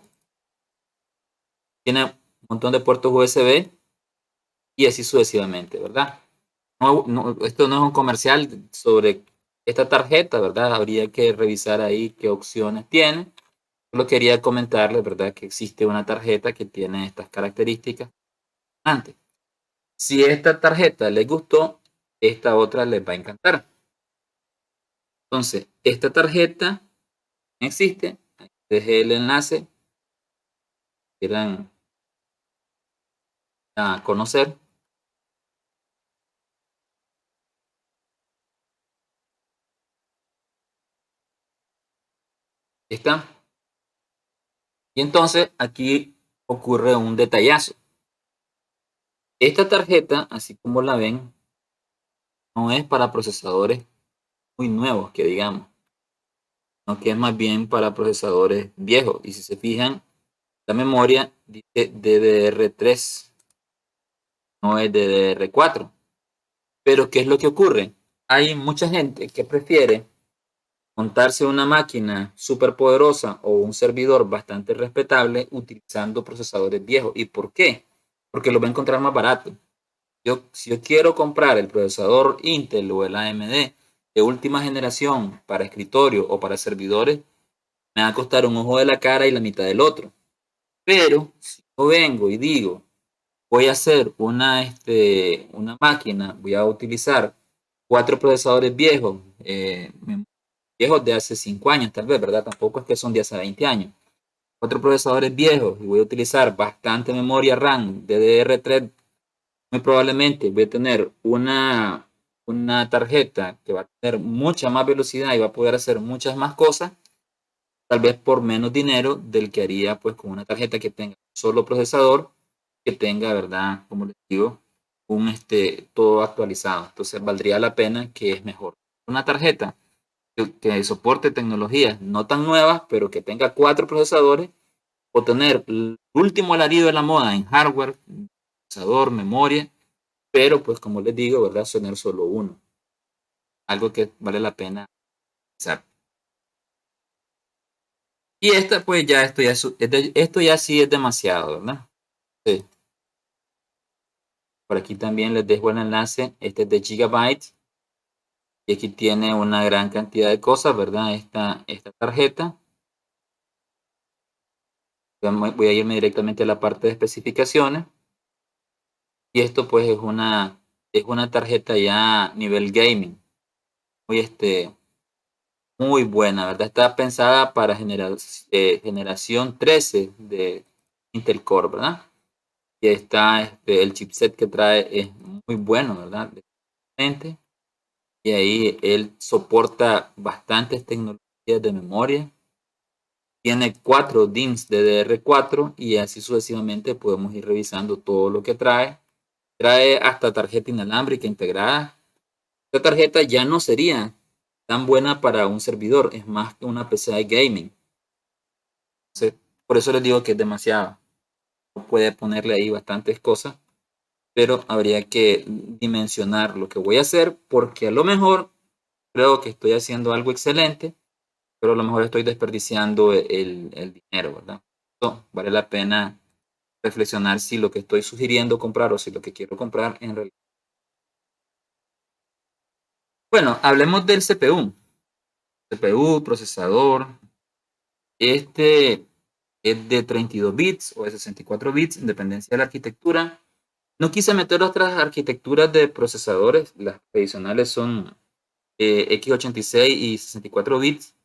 tiene un montón de puertos USB y así sucesivamente, ¿verdad? Esto no es un comercial sobre esta tarjeta, ¿verdad? Habría que revisar ahí qué opciones tiene. Solo quería comentarles, ¿verdad? Que existe una tarjeta que tiene estas características. Antes, si esta tarjeta les gustó, esta otra les va a encantar. Entonces, esta tarjeta existe. Dejé el enlace. Quieran a conocer. ¿Está? Y entonces aquí ocurre un detallazo. Esta tarjeta, así como la ven, no es para procesadores muy nuevos, que digamos, sino que es más bien para procesadores viejos. Y si se fijan, la memoria dice DDR3, no es DDR4. Pero ¿qué es lo que ocurre? Hay mucha gente que prefiere montarse una máquina súper poderosa o un servidor bastante respetable utilizando procesadores viejos. ¿Y por qué? Porque lo va a encontrar más barato. Si yo quiero comprar el procesador Intel o el AMD de última generación para escritorio o para servidores, me va a costar un ojo de la cara y la mitad del otro. Pero si yo vengo y digo, voy a hacer una máquina, voy a utilizar 4 procesadores viejos, viejos de hace 5 años tal vez, ¿verdad? Tampoco es que son de hace 20 años. 4 procesadores viejos y voy a utilizar bastante memoria RAM DDR3, muy probablemente voy a tener una tarjeta que va a tener mucha más velocidad y va a poder hacer muchas más cosas, tal vez por menos dinero del que haría pues con una tarjeta que tenga un solo procesador, que tenga, ¿verdad? Como les digo, todo actualizado. Entonces valdría la pena, que es mejor una tarjeta que soporte tecnologías no tan nuevas, pero que tenga 4 procesadores, o tener el último alarido de la moda en hardware, procesador, memoria, pero pues como les digo, ¿verdad? Tener solo uno. Algo que vale la pena pensar. Y esta pues ya esto ya sí es demasiado, ¿verdad? Sí. Por aquí también les dejo el enlace. Este es de Gigabyte. Y aquí tiene una gran cantidad de cosas, ¿verdad? Esta tarjeta. Voy a irme directamente a la parte de especificaciones. Y esto pues es una tarjeta ya nivel gaming. Muy, muy buena, ¿verdad? Está pensada para generación 13 de Intel Core, ¿verdad? Y está el chipset que trae es muy bueno, ¿verdad? Y ahí él soporta bastantes tecnologías de memoria. Tiene 4 DIMMs DDR4 y así sucesivamente podemos ir revisando todo lo que trae. Trae hasta tarjeta inalámbrica integrada. Esta tarjeta ya no sería tan buena para un servidor, es más que una PC de gaming. Entonces, por eso les digo que es demasiado. Puede ponerle ahí bastantes cosas, pero habría que dimensionar lo que voy a hacer, porque a lo mejor creo que estoy haciendo algo excelente, pero a lo mejor estoy desperdiciando el dinero, ¿verdad? Entonces, vale la pena reflexionar si lo que estoy sugiriendo comprar o si lo que quiero comprar en realidad. Bueno, hablemos del CPU. CPU, procesador. Este es de 32 bits o de 64 bits, en dependencia de la arquitectura. No quise meter otras arquitecturas de procesadores. Las tradicionales son x86 y 64 bits.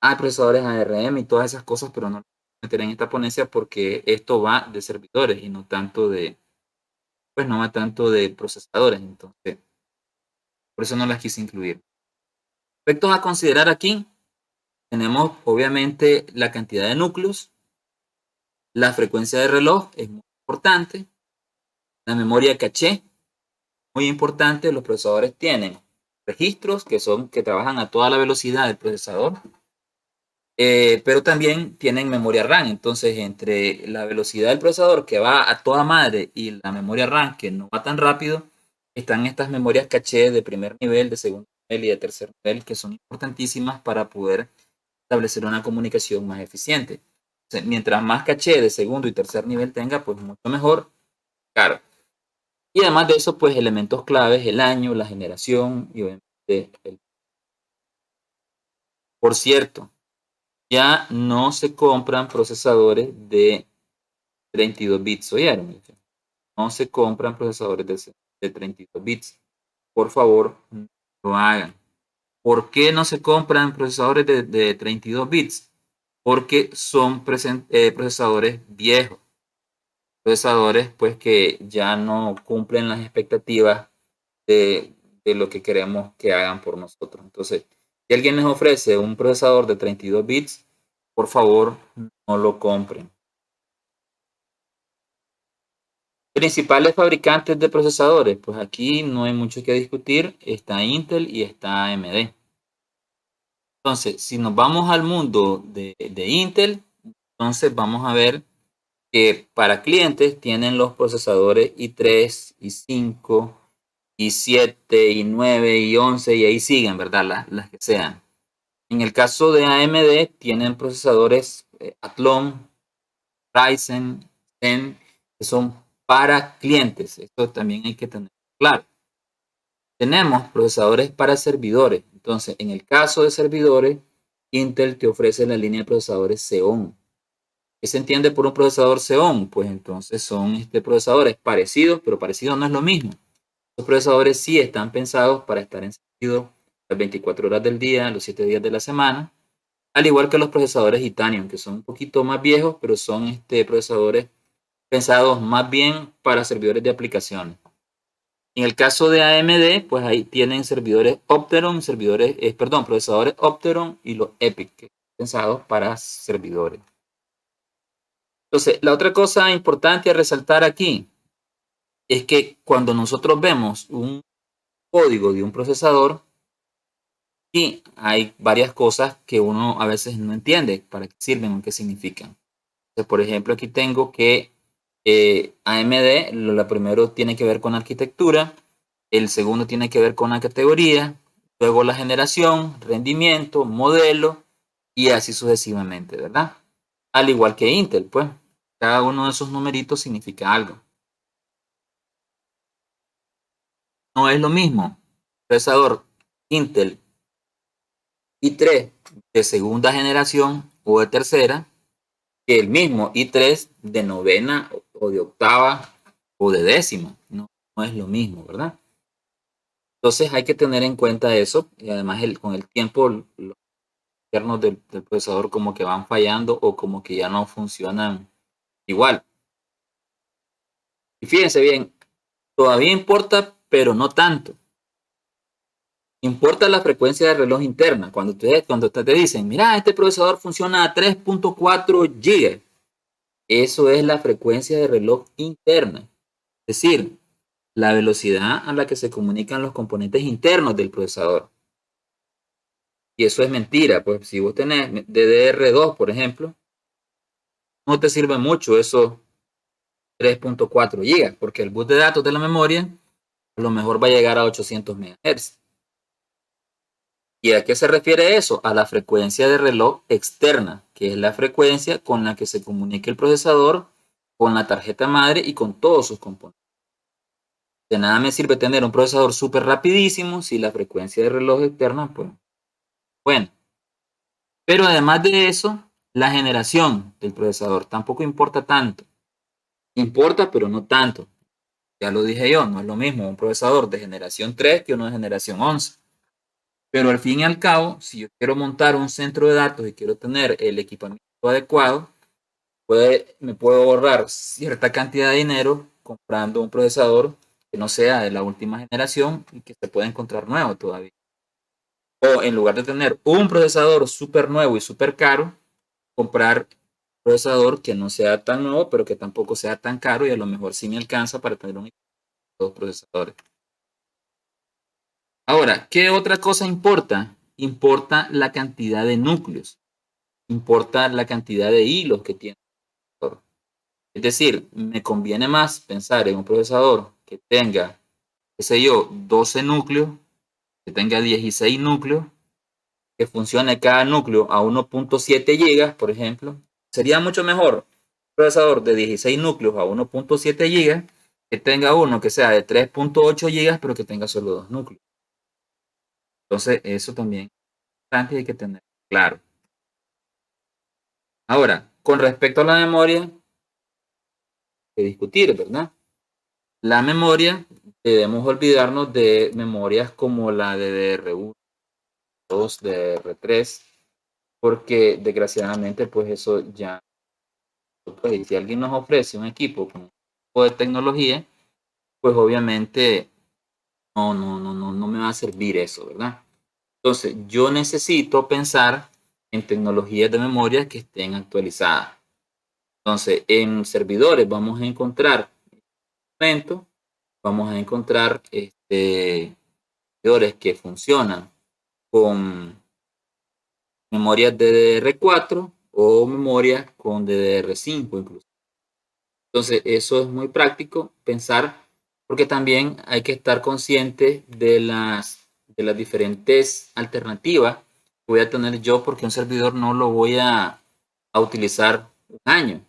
Hay procesadores ARM y todas esas cosas, pero no las meteré en esta ponencia porque esto va de servidores y no va tanto de procesadores. Entonces, por eso no las quise incluir. Aspectos a considerar aquí. Tenemos obviamente la cantidad de núcleos, la frecuencia de reloj es muy importante, la memoria caché, muy importante. Los procesadores tienen registros que trabajan a toda la velocidad del procesador, pero también tienen memoria RAM. Entonces, entre la velocidad del procesador que va a toda madre y la memoria RAM que no va tan rápido, están estas memorias caché de primer nivel, de segundo nivel y de tercer nivel, que son importantísimas para poder establecer una comunicación más eficiente. Entonces, mientras más caché de segundo y tercer nivel tenga, pues mucho mejor. Claro. Y además de eso, pues elementos claves, el año, la generación y obviamente Por cierto, ya no se compran procesadores de 32 bits, ¿oyeron? No se compran procesadores de 32 bits. Por favor, no lo hagan. ¿Por qué no se compran procesadores de 32 bits? Porque son procesadores viejos. Procesadores pues que ya no cumplen las expectativas de lo que queremos que hagan por nosotros. Entonces, si alguien les ofrece un procesador de 32 bits, por favor, no lo compren. Principales fabricantes de procesadores, pues aquí no hay mucho que discutir, está Intel y está AMD. Entonces, si nos vamos al mundo de Intel, entonces vamos a ver que para clientes tienen los procesadores i3, i5, i7, i9, i11 y ahí siguen, ¿verdad? Las que sean. En el caso de AMD tienen procesadores Athlon, Ryzen, Zen, que son para clientes. Esto también hay que tener claro. Tenemos procesadores para servidores. Entonces, en el caso de servidores, Intel te ofrece la línea de procesadores Xeon. ¿Qué se entiende por un procesador Xeon? Pues entonces son procesadores parecidos, pero parecidos no es lo mismo. Los procesadores sí están pensados para estar encendidos las 24 horas del día, los 7 días de la semana, al igual que los procesadores Titanium, que son un poquito más viejos, pero son procesadores pensados más bien para servidores de aplicaciones. En el caso de AMD, pues ahí tienen servidores Opteron, procesadores Opteron y los EPYC, que son pensados para servidores. Entonces, la otra cosa importante a resaltar aquí es que cuando nosotros vemos un código de un procesador, y hay varias cosas que uno a veces no entiende para qué sirven o qué significan. Entonces, por ejemplo, aquí tengo que AMD, lo primero tiene que ver con arquitectura, el segundo tiene que ver con la categoría, luego la generación, rendimiento, modelo y así sucesivamente, ¿verdad? Al igual que Intel, pues cada uno de esos numeritos significa algo. No es lo mismo procesador Intel i3 de segunda generación o de tercera que el mismo i3 de novena o de octava o de décima. No, no es lo mismo, ¿verdad? Entonces hay que tener en cuenta eso y además con el tiempo los internos del procesador como que van fallando o como que ya no funcionan igual. Y fíjense bien, todavía importa, pero no tanto. Importa la frecuencia de reloj interna. Cuando te dicen, mira, este procesador funciona a 3.4 GB, eso es la frecuencia de reloj interna. Es decir, la velocidad a la que se comunican los componentes internos del procesador. Y eso es mentira, pues si vos tenés DDR2, por ejemplo, no te sirve mucho esos 3.4 GB, porque el bus de datos de la memoria a lo mejor va a llegar a 800 MHz. ¿Y a qué se refiere eso? A la frecuencia de reloj externa, que es la frecuencia con la que se comunica el procesador con la tarjeta madre y con todos sus componentes. De nada me sirve tener un procesador súper rapidísimo si la frecuencia de reloj externa, pues, bueno. Pero además de eso, la generación del procesador tampoco importa tanto. Importa, pero no tanto. Ya lo dije yo, no es lo mismo un procesador de generación 3 que uno de generación 11. Pero al fin y al cabo, si yo quiero montar un centro de datos y quiero tener el equipamiento adecuado, me puedo ahorrar cierta cantidad de dinero comprando un procesador que no sea de la última generación y que se pueda encontrar nuevo todavía. O en lugar de tener un procesador súper nuevo y súper caro, comprar un procesador que no sea tan nuevo, pero que tampoco sea tan caro y a lo mejor sí me alcanza para tener dos procesadores. Ahora, ¿qué otra cosa importa? Importa la cantidad de núcleos, importa la cantidad de hilos que tiene el procesador. Es decir, me conviene más pensar en un procesador que tenga, qué sé yo, 12 núcleos, que tenga 16 núcleos, que funcione cada núcleo a 1.7 GB, por ejemplo. Sería mucho mejor un procesador de 16 núcleos a 1.7 GB que tenga uno que sea de 3.8 GB, pero que tenga solo dos núcleos. Entonces, eso también es importante y hay que tener claro. Ahora, con respecto a la memoria, hay que discutir, ¿verdad? La memoria, debemos olvidarnos de memorias como la DDR1, 2, DDR3, porque desgraciadamente, pues eso ya, pues, si alguien nos ofrece un equipo con un tipo de tecnología, pues obviamente no me va a servir eso, ¿verdad? Entonces, yo necesito pensar en tecnologías de memoria que estén actualizadas. Entonces, en servidores vamos a encontrar vamos a encontrar servidores que funcionan con memorias DDR4 o memorias con DDR5 incluso. Entonces, eso es muy práctico pensar porque también hay que estar consciente de las diferentes alternativas que voy a tener yo porque un servidor no lo voy a utilizar un año.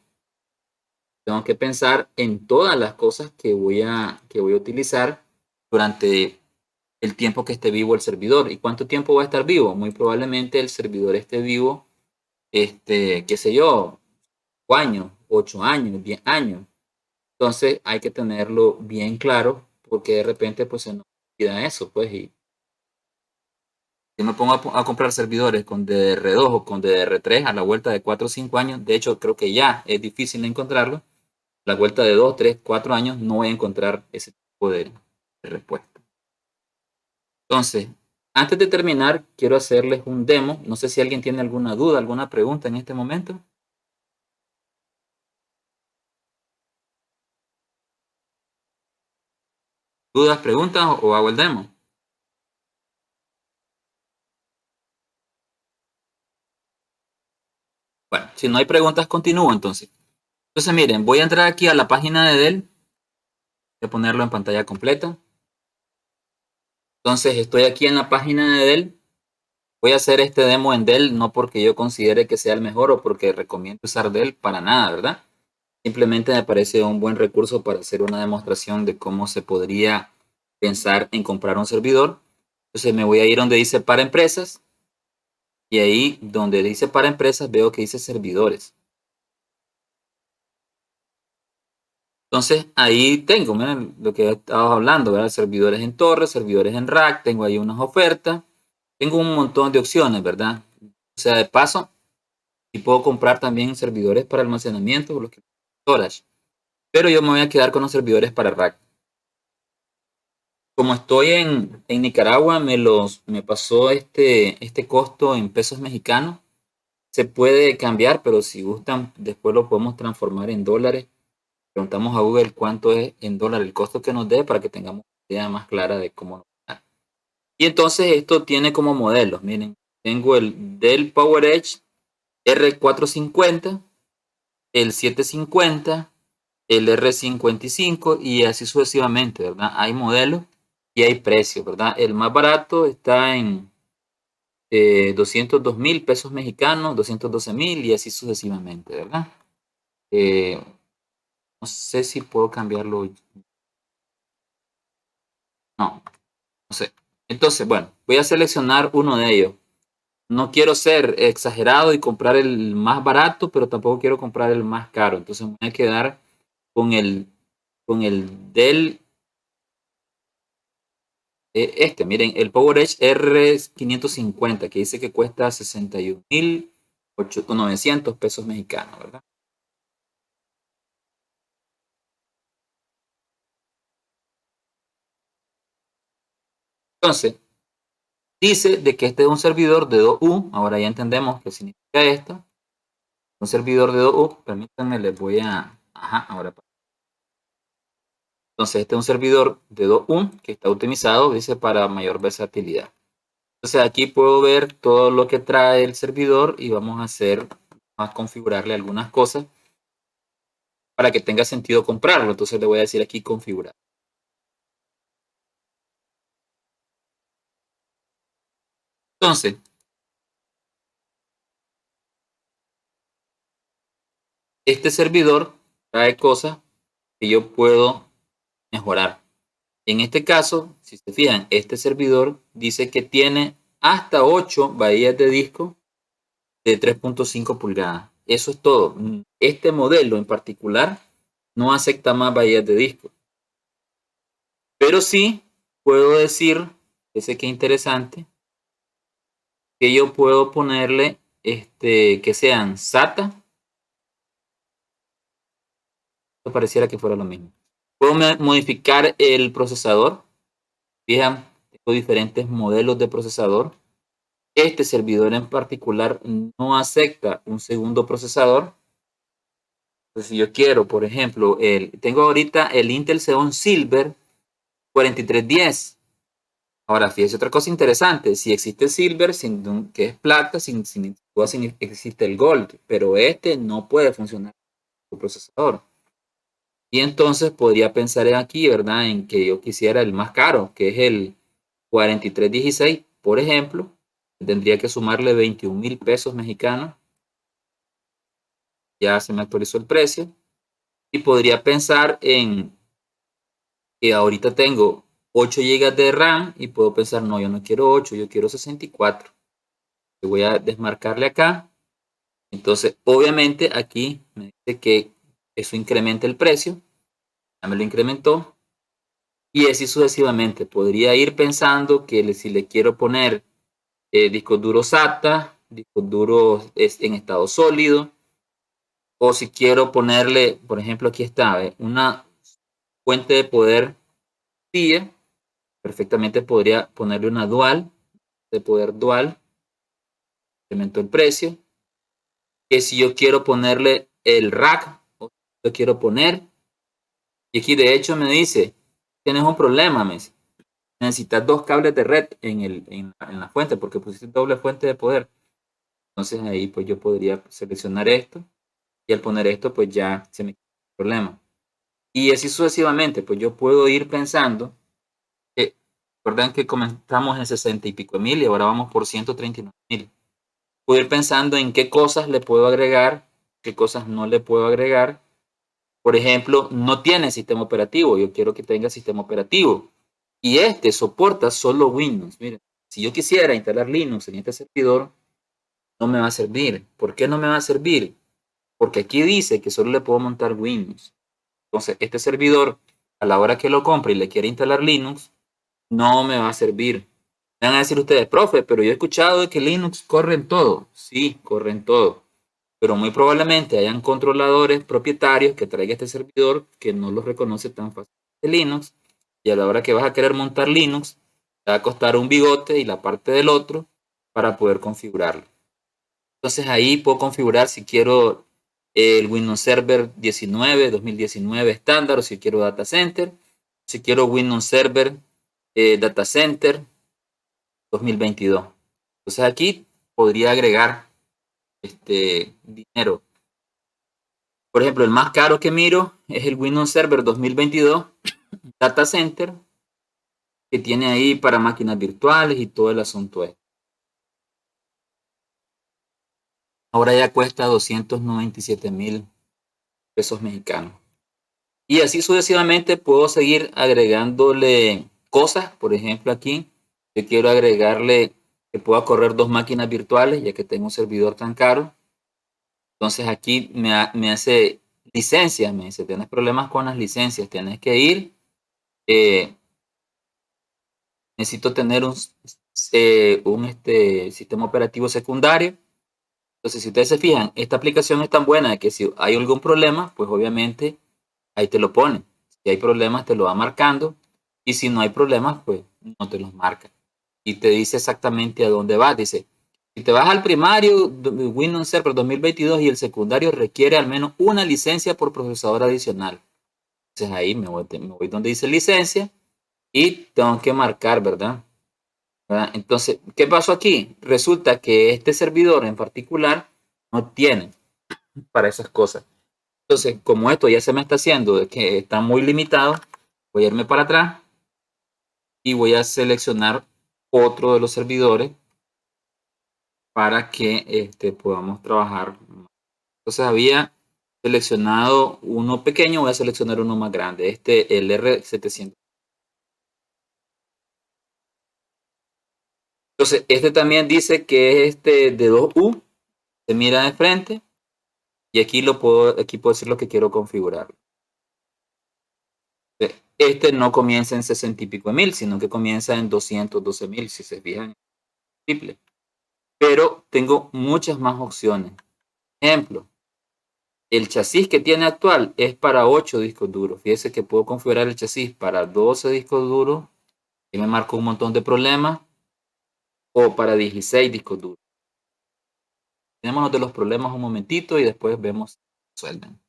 Tengo que pensar en todas las cosas que voy a utilizar durante el tiempo que esté vivo el servidor. ¿Y cuánto tiempo va a estar vivo? Muy probablemente el servidor esté vivo, qué sé yo, 5 años, 8 años, 10 años. Entonces hay que tenerlo bien claro porque de repente pues se nos olvida eso, pues, y Si me pongo a comprar servidores con DDR2 o con DDR3 a la vuelta de 4 o 5 años, de hecho creo que ya es difícil encontrarlo, a la vuelta de 2, 3, 4 años no voy a encontrar ese tipo de respuesta. Entonces, antes de terminar, quiero hacerles un demo. No sé si alguien tiene alguna duda, alguna pregunta en este momento. ¿Dudas, preguntas o hago el demo? Bueno, si no hay preguntas, continúo entonces. Entonces, miren, voy a entrar aquí a la página de Dell. Voy a ponerlo en pantalla completa. Entonces, estoy aquí en la página de Dell. Voy a hacer este demo en Dell, no porque yo considere que sea el mejor o porque recomiendo usar Dell para nada, ¿verdad? Simplemente me parece un buen recurso para hacer una demostración de cómo se podría pensar en comprar un servidor. Entonces me voy a ir donde dice para empresas y ahí donde dice para empresas veo que dice servidores. Entonces ahí tengo, miren, lo que estaba hablando, ¿verdad? Servidores en torre, servidores en rack, tengo ahí unas ofertas, tengo un montón de opciones, ¿verdad? O sea, de paso, y puedo comprar también servidores para almacenamiento, los que storage, pero yo me voy a quedar con los servidores para rack. Como estoy en Nicaragua, me pasó este costo en pesos mexicanos. Se puede cambiar, pero si gustan, después lo podemos transformar en dólares. Preguntamos a Google cuánto es en dólar el costo que nos dé para que tengamos una idea más clara de cómo nos da. Y entonces esto tiene como modelos. Miren, tengo el Dell PowerEdge R450, el 750, el R55 y así sucesivamente, ¿verdad? Hay modelos y hay precios, ¿verdad? El más barato está en 202 mil pesos mexicanos, 212 mil y así sucesivamente, ¿verdad? Eh, no sé si puedo cambiarlo. No, no sé. Entonces, bueno, voy a seleccionar uno de ellos. No quiero ser exagerado y comprar el más barato, pero tampoco quiero comprar el más caro. Entonces me voy a quedar con el Dell, miren, el PowerEdge R550, que dice que cuesta 61,900 pesos mexicanos, ¿verdad? Entonces, dice de que este es un servidor de 2U. Ahora ya entendemos qué significa esto. Un servidor de 2U. Permítanme, les voy a... Ajá, ahora. Entonces, este es un servidor de 2U que está optimizado, dice, para mayor versatilidad. Entonces, aquí puedo ver todo lo que trae el servidor y vamos a configurarle algunas cosas para que tenga sentido comprarlo. Entonces, le voy a decir aquí configurar. Entonces, este servidor trae cosas que yo puedo mejorar. En este caso, si se fijan, este servidor dice que tiene hasta 8 bahías de disco de 3.5 pulgadas. Eso es todo. Este modelo en particular no acepta más bahías de disco. Pero sí puedo decir, que sé que es interesante, que yo puedo ponerle que sean SATA. Esto pareciera que fuera lo mismo. Puedo modificar el procesador. Fijan, tengo diferentes modelos de procesador. Este servidor en particular no acepta un segundo procesador. Entonces, si yo quiero, por ejemplo, tengo ahorita el Intel Xeon Silver 4310. Ahora, fíjese otra cosa interesante. Si existe Silver, que es plata, sin existe el Gold, pero este no puede funcionar con el procesador. Y entonces podría pensar aquí, ¿verdad? En que yo quisiera el más caro, que es el 4316, por ejemplo. Tendría que sumarle 21,000 pesos mexicanos. Ya se me actualizó el precio. Y podría pensar en que ahorita tengo 8 GB de RAM y puedo pensar, no, yo no quiero 8, yo quiero 64. Voy a desmarcarle acá. Entonces, obviamente aquí me dice que eso incrementa el precio. Ya me lo incrementó. Y así sucesivamente. Podría ir pensando que si le quiero poner discos duros SATA, discos duros en estado sólido, o si quiero ponerle, por ejemplo, aquí está, una fuente de poder TIA, perfectamente podría ponerle una dual, de poder dual, incremento el precio, que si yo quiero ponerle el rack, o yo quiero poner, y aquí de hecho me dice, tienes un problema, me dice, necesitas 2 cables de red en la fuente, porque pusiste doble fuente de poder. Entonces ahí pues yo podría seleccionar esto, y al poner esto pues ya se me quita el problema. Y así sucesivamente, pues yo puedo ir pensando, recuerdan que comenzamos en 60 y pico mil y ahora vamos por 139.000. Puedo ir pensando en qué cosas le puedo agregar, qué cosas no le puedo agregar. Por ejemplo, no tiene sistema operativo, yo quiero que tenga sistema operativo. Y este soporta solo Windows. Miren, si yo quisiera instalar Linux en este servidor, no me va a servir. ¿Por qué no me va a servir? Porque aquí dice que solo le puedo montar Windows. Entonces, este servidor, a la hora que lo compre y le quiera instalar Linux, no me va a servir. Me van a decir ustedes, profe, pero yo he escuchado de que Linux corre en todo. Sí, corre en todo. Pero muy probablemente hayan controladores propietarios que traiga este servidor que no los reconoce tan fácil de Linux. Y a la hora que vas a querer montar Linux, te va a costar un bigote y la parte del otro para poder configurarlo. Entonces ahí puedo configurar si quiero el Windows Server 19, 2019 estándar, o si quiero Data Center, si quiero Windows Server Data Center 2022. Entonces aquí podría agregar dinero. Por ejemplo, el más caro que miro es el Windows Server 2022 Data Center, que tiene ahí para máquinas virtuales y todo el asunto. Ahora ya cuesta 297.000 pesos mexicanos. Y así sucesivamente puedo seguir agregándole cosas. Por ejemplo, aquí yo quiero agregarle que pueda correr 2 máquinas virtuales, ya que tengo un servidor tan caro. Entonces aquí me hace licencias, me dice, tienes problemas con las licencias, tienes que ir, necesito tener un sistema operativo secundario. Entonces, si ustedes se fijan, esta aplicación es tan buena que si hay algún problema, pues obviamente ahí te lo pone. Si hay problemas, te lo va marcando. Y si no hay problemas, pues no te los marca. Y te dice exactamente a dónde vas. Dice, si te vas al primario, Windows Server 2022 y el secundario requiere al menos una licencia por procesador adicional. Entonces ahí me voy donde dice licencia y tengo que marcar, ¿verdad? Entonces, ¿qué pasó aquí? Resulta que este servidor en particular no tiene para esas cosas. Entonces, como esto ya se me está haciendo de que está muy limitado, voy a irme para atrás y voy a seleccionar otro de los servidores para que podamos trabajar. Entonces, había seleccionado uno pequeño, voy a seleccionar uno más grande, el R700. Entonces, este también dice que es de 2U, se mira de frente. Y aquí puedo decir lo que quiero configurar. Este no comienza en 60 y pico mil, sino que comienza en 212.000, si se fijan, triple. Pero tengo muchas más opciones. Ejemplo, el chasis que tiene actual es para 8 discos duros. Fíjese que puedo configurar el chasis para 12 discos duros, que me marcó un montón de problemas, o para 16 discos duros. Tenemos de los problemas un momentito y después vemos si resuelven.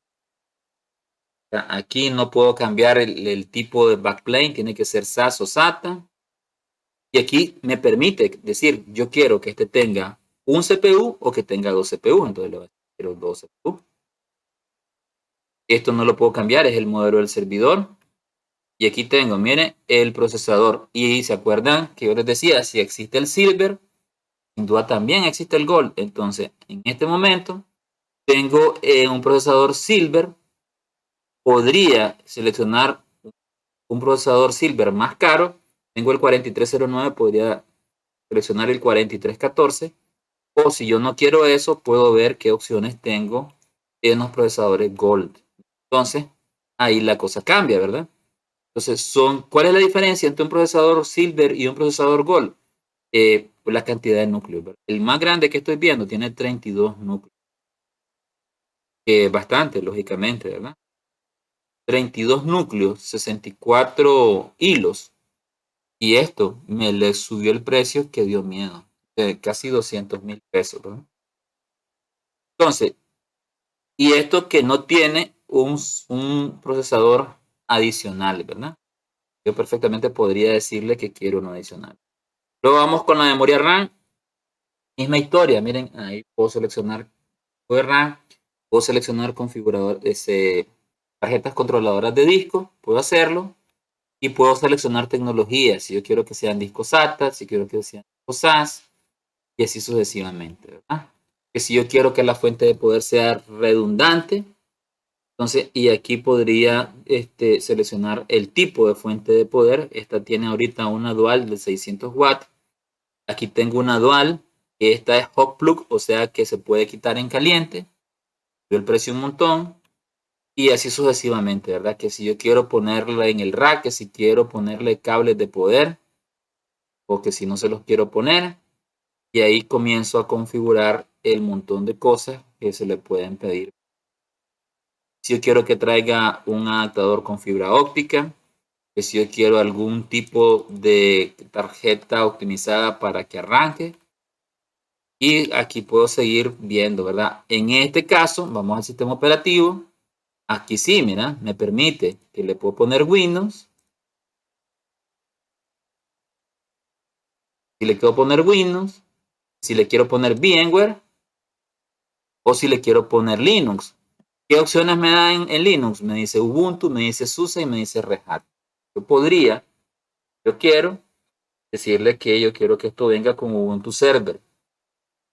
Aquí no puedo cambiar el tipo de backplane, tiene que ser SAS o SATA. Y aquí me permite decir, yo quiero que este tenga un CPU o que tenga 2 CPU. Entonces le voy a decir, quiero 2 CPU. Esto no lo puedo cambiar, es el modelo del servidor. Y aquí tengo, miren, el procesador. Y se acuerdan que yo les decía, si existe el Silver, sin duda también existe el Gold. Entonces, en este momento, tengo un procesador Silver. Podría seleccionar un procesador Silver más caro. Tengo el 4309, podría seleccionar el 4314. O si yo no quiero eso, puedo ver qué opciones tengo en los procesadores Gold. Entonces, ahí la cosa cambia, ¿verdad? Entonces, ¿cuál es la diferencia entre un procesador Silver y un procesador Gold? por la cantidad de núcleos, ¿verdad? El más grande que estoy viendo tiene 32 núcleos. Que es bastante, lógicamente, ¿verdad? 32 núcleos, 64 hilos. Y esto me le subió el precio que dio miedo. De casi 200,000 pesos, ¿verdad? Entonces, y esto que no tiene un procesador adicional, ¿verdad? Yo perfectamente podría decirle que quiero uno adicional. Luego vamos con la memoria RAM. Misma historia, miren, ahí puedo seleccionar RAM, puedo seleccionar configurador, tarjetas controladoras de disco, puedo hacerlo y puedo seleccionar tecnologías, si yo quiero que sean discos SATA, si quiero que sean discos SAS y así sucesivamente, ¿verdad? Que si yo quiero que la fuente de poder sea redundante, entonces, y aquí podría seleccionar el tipo de fuente de poder. Esta tiene ahorita una dual de 600 watts. Aquí tengo una dual, que esta es hot plug, o sea que se puede quitar en caliente. Yo el precio un montón. Y así sucesivamente, ¿verdad? Que si yo quiero ponerla en el rack, que si quiero ponerle cables de poder, o que si no se los quiero poner. Y ahí comienzo a configurar el montón de cosas que se le pueden pedir. Si yo quiero que traiga un adaptador con fibra óptica, que si yo quiero algún tipo de tarjeta optimizada para que arranque. Y aquí puedo seguir viendo, ¿verdad? En este caso, vamos al sistema operativo. Aquí sí, mira, me permite que le puedo poner Windows. Si le quiero poner Windows, si le quiero poner VMware o si le quiero poner Linux. ¿Qué opciones me da en Linux? Me dice Ubuntu, me dice SUSE y me dice Red Hat. Yo quiero decirle que yo quiero que esto venga con Ubuntu Server,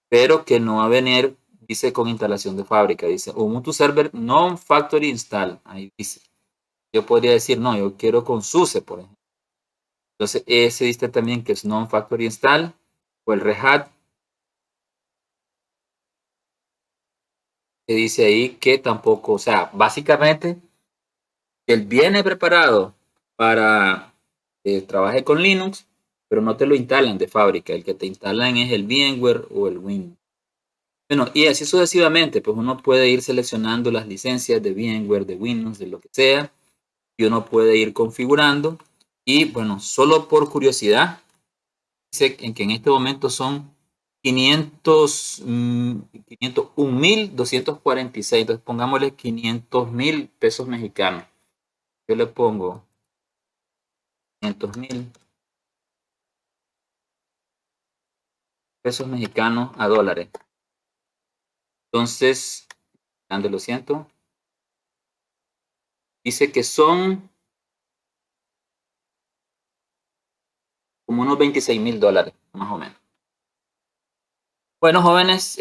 pero que no va a venir, dice, con instalación de fábrica. Dice Ubuntu Server Non-Factory Install. Ahí dice. Yo podría decir, no, yo quiero con SUSE, por ejemplo. Entonces, ese dice también que es Non-Factory Install o el Red Hat, que dice ahí que tampoco, o sea, básicamente, él viene preparado para que trabaje con Linux, pero no te lo instalan de fábrica. El que te instalan es el VMware o el Windows. Bueno, y así sucesivamente, pues uno puede ir seleccionando las licencias de VMware, de Windows, de lo que sea, y uno puede ir configurando. Y bueno, solo por curiosidad, dice que en este momento son 501,246. Entonces pongámosle 500,000 pesos mexicanos. Yo le pongo 500,000 pesos mexicanos a dólares. Entonces, grande, lo siento. Dice que son como unos 26,000 dólares, más o menos. Bueno, jóvenes,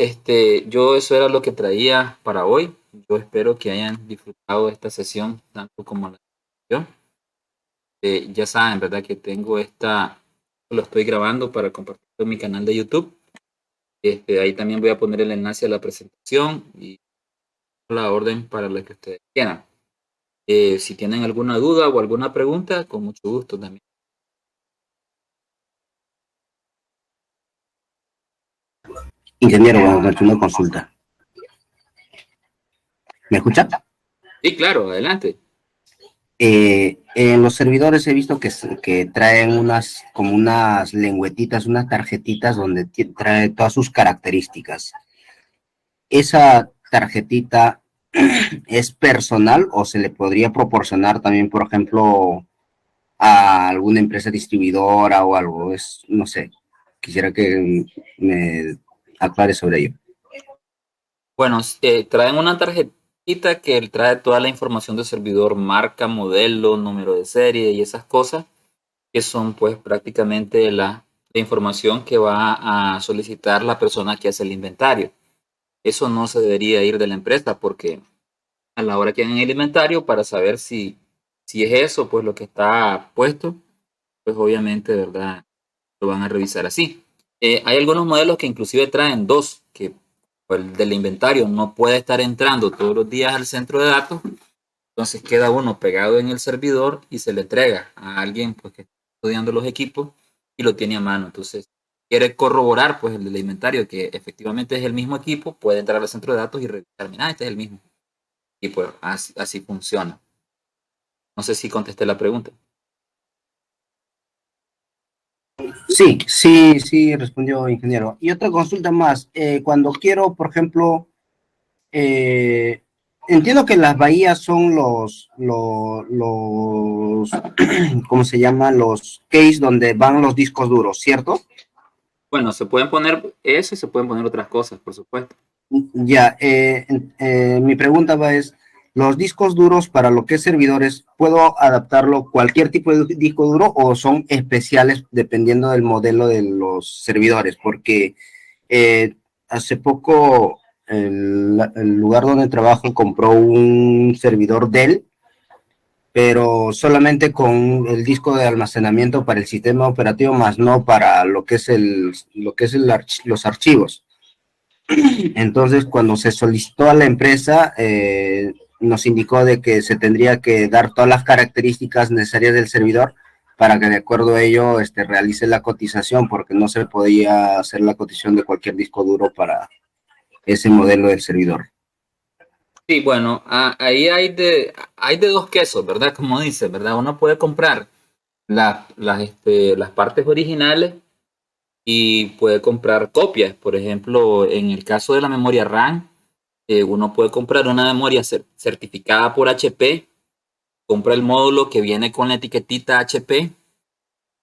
yo eso era lo que traía para hoy. Yo espero que hayan disfrutado de esta sesión tanto como la yo. Ya saben, ¿verdad? Que tengo lo estoy grabando para compartirlo en mi canal de YouTube. Ahí también voy a poner el enlace a la presentación y la orden para la que ustedes quieran. Si tienen alguna duda o alguna pregunta, con mucho gusto también. Ingeniero, buenas noches, una consulta. ¿Me escucha? Sí, claro, adelante. En los servidores he visto que traen como unas lengüetitas, unas tarjetitas donde trae todas sus características. ¿Esa tarjetita es personal o se le podría proporcionar también, por ejemplo, a alguna empresa distribuidora o algo? No sé, quisiera que me aclare sobre ello. Bueno, traen una tarjetita que trae toda la información del servidor, marca, modelo, número de serie y esas cosas que son pues prácticamente la información que va a solicitar la persona que hace el inventario. Eso no se debería ir de la empresa porque a la hora que hagan el inventario para saber si es eso, pues lo que está puesto, pues obviamente, ¿verdad? Lo van a revisar así. Hay algunos modelos que inclusive traen dos, que el del inventario no puede estar entrando todos los días al centro de datos, entonces queda uno pegado en el servidor y se le entrega a alguien pues, que está estudiando los equipos y lo tiene a mano. Entonces, quiere corroborar pues el inventario que efectivamente es el mismo equipo, puede entrar al centro de datos y revisar, mira, este es el mismo. Y pues así funciona. No sé si contesté la pregunta. Sí, sí, sí, respondió ingeniero. Y otra consulta más. Cuando quiero, por ejemplo, eh, entiendo que las bahías son ¿cómo se llama? Los case donde van los discos duros, ¿cierto? Bueno, se pueden poner eso y se pueden poner otras cosas, por supuesto. Ya, mi pregunta es, los discos duros para lo que es servidores, ¿puedo adaptarlo cualquier tipo de disco duro o son especiales dependiendo del modelo de los servidores? Porque hace poco el lugar donde trabajo compró un servidor Dell, pero solamente con el disco de almacenamiento para el sistema operativo, más no para lo que es los archivos. Entonces, cuando se solicitó a la empresa, nos indicó de que se tendría que dar todas las características necesarias del servidor para que de acuerdo a ello realice la cotización, porque no se podía hacer la cotización de cualquier disco duro para ese modelo del servidor. Sí, bueno, ahí hay de dos quesos, ¿verdad? Como dice, ¿verdad? Uno puede comprar las partes originales y puede comprar copias. Por ejemplo, en el caso de la memoria RAM, uno puede comprar una memoria certificada por HP, compra el módulo que viene con la etiquetita HP,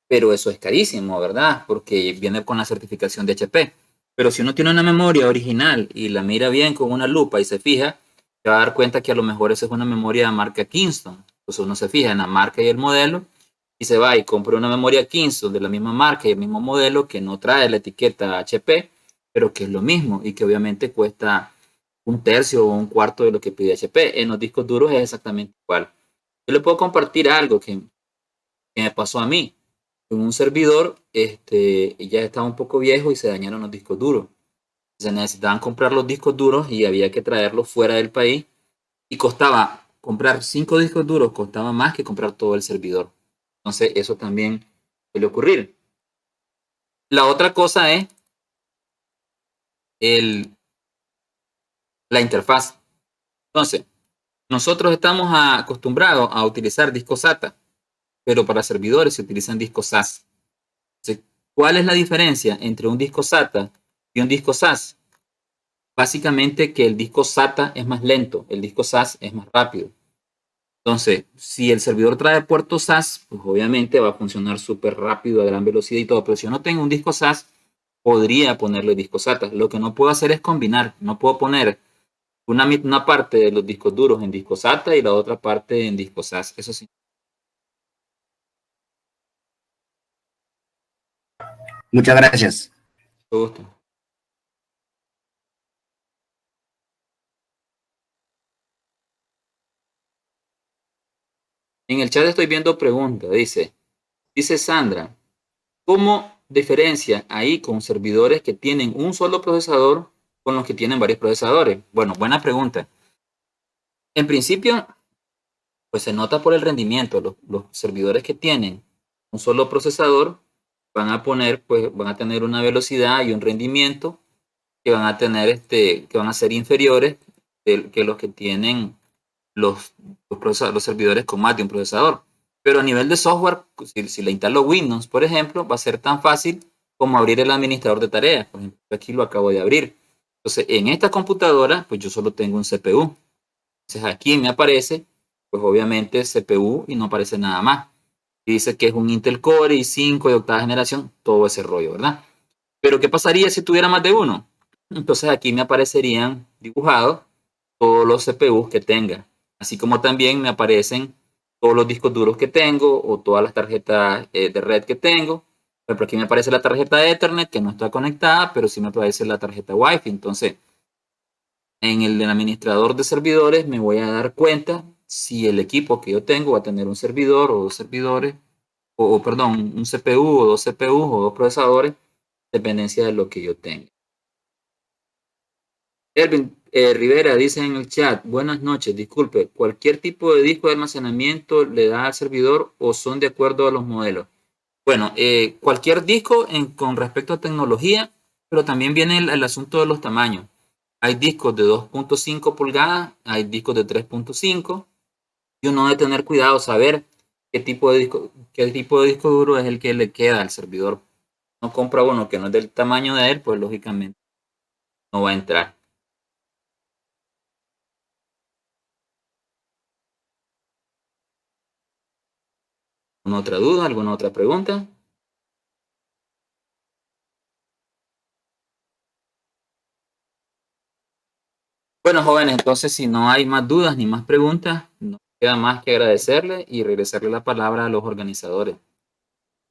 pero eso es carísimo, ¿verdad? Porque viene con la certificación de HP. Pero si uno tiene una memoria original y la mira bien con una lupa y se fija, se va a dar cuenta que a lo mejor esa es una memoria de marca Kingston. Entonces uno se fija en la marca y el modelo y se va y compra una memoria Kingston de la misma marca y el mismo modelo que no trae la etiqueta HP, pero que es lo mismo y que obviamente cuesta un tercio o un cuarto de lo que pide HP. En los discos duros es exactamente igual. Yo le puedo compartir algo que me pasó a mí. En un servidor, ya estaba un poco viejo y se dañaron los discos duros. Se necesitaban comprar los discos duros y había que traerlos fuera del país. Y costaba, comprar 5 discos duros costaba más que comprar todo el servidor. Entonces, eso también suele ocurrir. La otra cosa es el, la interfaz. Entonces, nosotros estamos acostumbrados a utilizar discos SATA, pero para servidores se utilizan discos SAS. Entonces, ¿cuál es la diferencia entre un disco SATA y un disco SAS? Básicamente que el disco SATA es más lento, el disco SAS es más rápido. Entonces, si el servidor trae puerto SAS, pues obviamente va a funcionar súper rápido, a gran velocidad y todo. Pero si yo no tengo un disco SAS, podría ponerle disco SATA. Lo que no puedo hacer es combinar. No puedo poner una parte de los discos duros en disco SATA y la otra parte en disco SAS. Eso sí. Muchas gracias. Me gusta. En el chat estoy viendo preguntas. Dice Sandra, ¿cómo diferencia ahí con servidores que tienen un solo procesador con los que tienen varios procesadores? Bueno, buena pregunta. En principio, pues se nota por el rendimiento. Los servidores que tienen un solo procesador van a tener una velocidad y un rendimiento que van a tener, que van a ser inferiores que los que tienen los servidores con más de un procesador. Pero a nivel de software, si le instalo Windows, por ejemplo, va a ser tan fácil como abrir el administrador de tareas. Por ejemplo, aquí lo acabo de abrir. Entonces, en esta computadora, pues yo solo tengo un CPU. Entonces, aquí me aparece, pues obviamente CPU y no aparece nada más. Y dice que es un Intel Core i5 de octava generación, todo ese rollo, ¿verdad? Pero ¿qué pasaría si tuviera más de uno? Entonces aquí me aparecerían dibujados todos los CPUs que tenga, así como también me aparecen todos los discos duros que tengo o todas las tarjetas de red que tengo. Por ejemplo, aquí me aparece la tarjeta de Ethernet que no está conectada, pero sí me aparece la tarjeta Wi-Fi. Entonces, en el del administrador de servidores me voy a dar cuenta si el equipo que yo tengo va a tener un servidor o dos servidores, perdón, un CPU o dos CPUs o dos procesadores, dependencia de lo que yo tenga. Erwin Rivera dice en el chat, buenas noches, disculpe, ¿cualquier tipo de disco de almacenamiento le da al servidor o son de acuerdo a los modelos? Bueno, cualquier disco con respecto a tecnología, pero también viene el asunto de los tamaños. Hay discos de 2.5 pulgadas, hay discos de 3.5, y uno debe tener cuidado, saber qué tipo de disco duro es el que le queda al servidor. No compra uno que no es del tamaño de él, pues lógicamente no va a entrar. ¿Alguna otra duda? ¿Alguna otra pregunta? Bueno, jóvenes, entonces si no hay más dudas ni más preguntas, no queda más que agradecerle y regresarle la palabra a los organizadores.